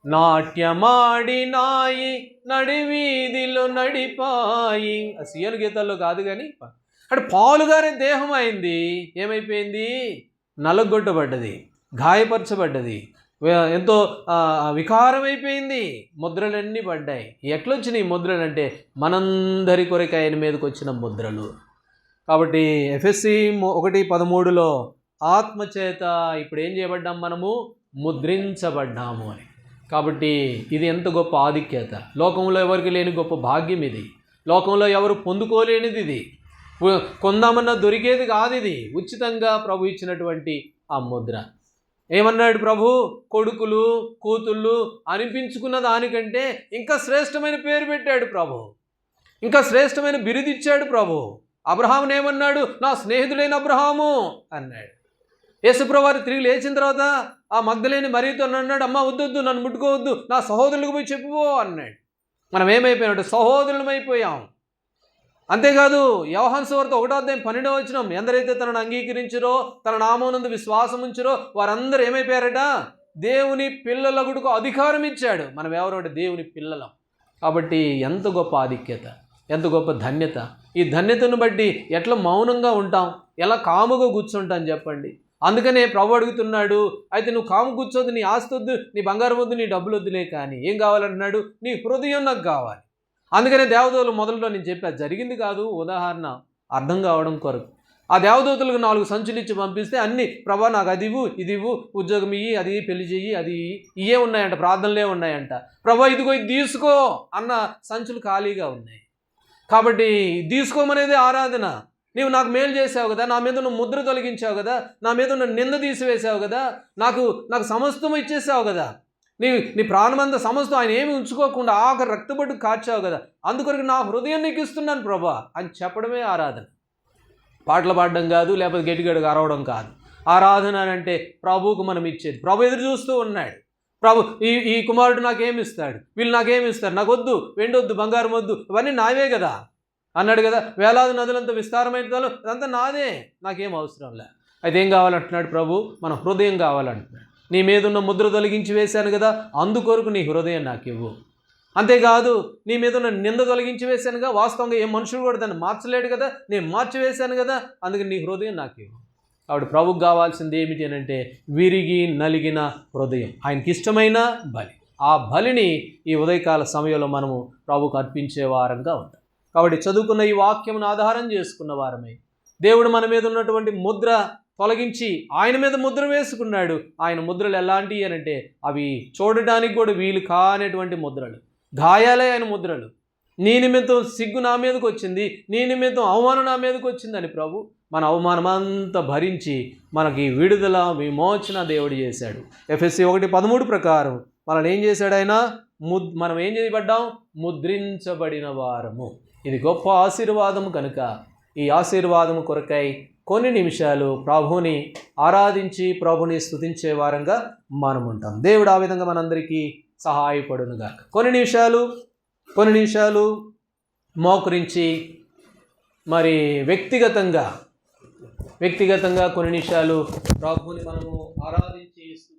నాట్యమాడినాయి నడివీధిలో నడిపాయి. ఆ సీఎల్ గీతాల్లో కాదు కానీ, అంటే పాలుగారే దేహం అయింది. ఏమైపోయింది? నలగొట్టబడ్డది, గాయపరచబడ్డది, ఎంతో వికారమైపోయింది, ముద్రలన్నీ పడ్డాయి. ఎట్లొచ్చినాయి ముద్రలు అంటే, మనందరి కొరకు ఆయన మీదకి వచ్చిన ముద్రలు. కాబట్టి ఎఫెసీ 1:13 ఆత్మచేత ఇప్పుడు ఏం చేయబడ్డాం? మనము ముద్రించబడ్డాము అని. కాబట్టి ఇది ఎంత గొప్ప ఆధిక్యత! లోకంలో ఎవరికి లేని గొప్ప భాగ్యం ఇది. లోకంలో ఎవరు పొందుకోలేనిది ఇది. కొందామన్నా దొరికేది కాదు ఇది. ఉచితంగా ప్రభు ఇచ్చినటువంటి ఆ ముద్ర. ఏమన్నాడు ప్రభు? కొడుకులు కూతుళ్ళు అనిపించుకున్న దానికంటే ఇంకా శ్రేష్టమైన పేరు పెట్టాడు ప్రభు, ఇంకా శ్రేష్టమైన బిరుదిచ్చాడు ప్రభు. అబ్రహాముని ఏమన్నాడు? నా స్నేహితుడైన అబ్రహాము అన్నాడు. యేసుప్రభువారు తిరిగి లేచిన తర్వాత ఆ మగ్దలేని మరియతో అన్నాడు, అమ్మ వద్దొద్దు, నన్ను ముట్టుకోవద్దు, నా సహోదరులకు పోయి చెప్పుకో అన్నాడు. మనం ఏమైపోయినట్టు సహోదరులమైపోయాం. అంతేకాదు, యోహాను సువార్త 1:12 ఎందరైతే తనను అంగీకరించారో, తన నామమునందు విశ్వాసం ఉంచారో వారందరూ ఏమైపోయారట? దేవుని పిల్లలగుటకు అధికారం ఇచ్చాడు. మనం ఎవరంటే దేవుని పిల్లలం. కాబట్టి ఎంత గొప్ప ఆధిక్యత, ఎంత గొప్ప ధన్యత. ఈ ధన్యతను బట్టి ఎట్లా మౌనంగా ఉంటాం, ఎలా కాముగా కూర్చుంటాం చెప్పండి. అందుకనే ప్రభు అడుగుతున్నాడు, అయితే నువ్వు కాము కూర్చోద్దు, నీ ఆస్తి వద్దు, నీ బంగారం వద్దు, నీ డబ్బులు వద్దులే, కానీ ఏం కావాలంటున్నాడు? నీ హృదయం నాకు కావాలి. అందుకనే దేవదూతలు మొదట్లో నేను చెప్పాను, జరిగింది కాదు, ఉదాహరణ అర్థం కావడం కొరకు. ఆ దేవదూతలకు 4 సంచులు ఇచ్చి పంపిస్తే అన్నీ, ప్రభా నాకు అది ఇవ్వు, ఇది ఇవ్వు, ఉద్యోగం ఇయ్యి, అది పెళ్లి చెయ్యి, అది ఇవే ఉన్నాయంట, ప్రార్థనలే ఉన్నాయంట. ప్రభా ఇదిగో ఇది తీసుకో అన్న సంచులు ఖాళీగా ఉన్నాయి. కాబట్టి తీసుకోమనేది ఆరాధన. నీవు నాకు మేలు చేసావు కదా, నా మీద నువ్వు ముద్ర తొలగించావు కదా, నా మీద ఉన్న నింద తీసివేసావు కదా, నాకు సమస్తం ఇచ్చేసావు కదా, నీ ప్రాణమంతా సమస్తం ఆయన ఏమి ఉంచుకోకుండా ఆఖరి రక్తబొట్టు కార్చావు కదా, అందుకొరకు నా హృదయం నీకు ఇస్తున్నాను ప్రభా అని చెప్పడమే ఆరాధన. పాటలు పాడడం కాదు, లేకపోతే గట్టిగడిగా అరవడం కాదు. ఆరాధన అంటే ప్రభువుకు మనం ఇచ్చేది. ప్రభు ఎదురు చూస్తూ ఉన్నాడు. ప్రభు ఈ కుమారుడు నాకేమిస్తాడు, వీళ్ళు నాకేమిస్తారు, నాకు వద్దు, వెండొద్దు, బంగారం వద్దు, ఇవన్నీ నావే కదా అన్నాడు కదా. వేలాది నదులంతా విస్తారమైన అదంతా నాదే, నాకేం అవసరం లే. అయితే ఏం కావాలంటున్నాడు ప్రభు? మన హృదయం కావాలంటున్నాడు. నీ మీద ఉన్న ముద్ర తొలగించి వేశాను కదా, అందుకొరకు నీ హృదయం నాకు ఇవ్వు. అంతేకాదు, నీ మీద ఉన్న నింద తొలగించి వేశానుగా, వాస్తవంగా ఏ మనుషుడు కూడా దాన్ని మార్చలేడు కదా, నేను మార్చివేశాను కదా, అందుకని నీ హృదయం నాకు ఇవ్వు. కాబట్టి ప్రభుకు కావాల్సింది ఏమిటి అని అంటే, విరిగి నలిగిన హృదయం, ఆయనకి ఇష్టమైన బలి. ఆ బలిని ఈ ఉదయకాల సమయంలో మనము ప్రభుకు అర్పించే వారంగా ఉంటాం. కాబట్టి చదువుకున్న ఈ వాక్యమును ఆధారం చేసుకున్న వారమై, దేవుడు మన మీద ఉన్నటువంటి ముద్ర తొలగించి ఆయన మీద ముద్ర వేసుకున్నాడు. ఆయన ముద్రలు ఎలాంటివి అని అంటే, అవి చూడడానికి కూడా వీలు కానటువంటి ముద్రలు, గాయాలే ఆయన ముద్రలు. నీ నిమిత్తం సిగ్గు నా మీదకి వచ్చింది, నీ నిమిత్తం అవమానం నా మీదకి వచ్చిందని ప్రభు మన అవమానమంతా భరించి మనకి విడుదల విమోచన దేవుడు చేశాడు. ఎఫెసీ 1:13 ప్రకారం మనల్ని ఏం చేశాడు ఆయన? మనం ఏం చేయబడ్డాం? ముద్రించబడిన వారము. ఇది గొప్ప ఆశీర్వాదము కనుక ఈ ఆశీర్వాదము కొరకై కొన్ని నిమిషాలు ప్రభుని ఆరాధించి ప్రభుని స్తుతించే వారంగా మనం ఉంటాం. దేవుడు ఆ విధంగా మనందరికీ సహాయపడునుగాక. కొన్ని నిమిషాలు మోకరించి మరి వ్యక్తిగతంగా కొన్ని నిమిషాలు ప్రభుని మనము ఆరాధించి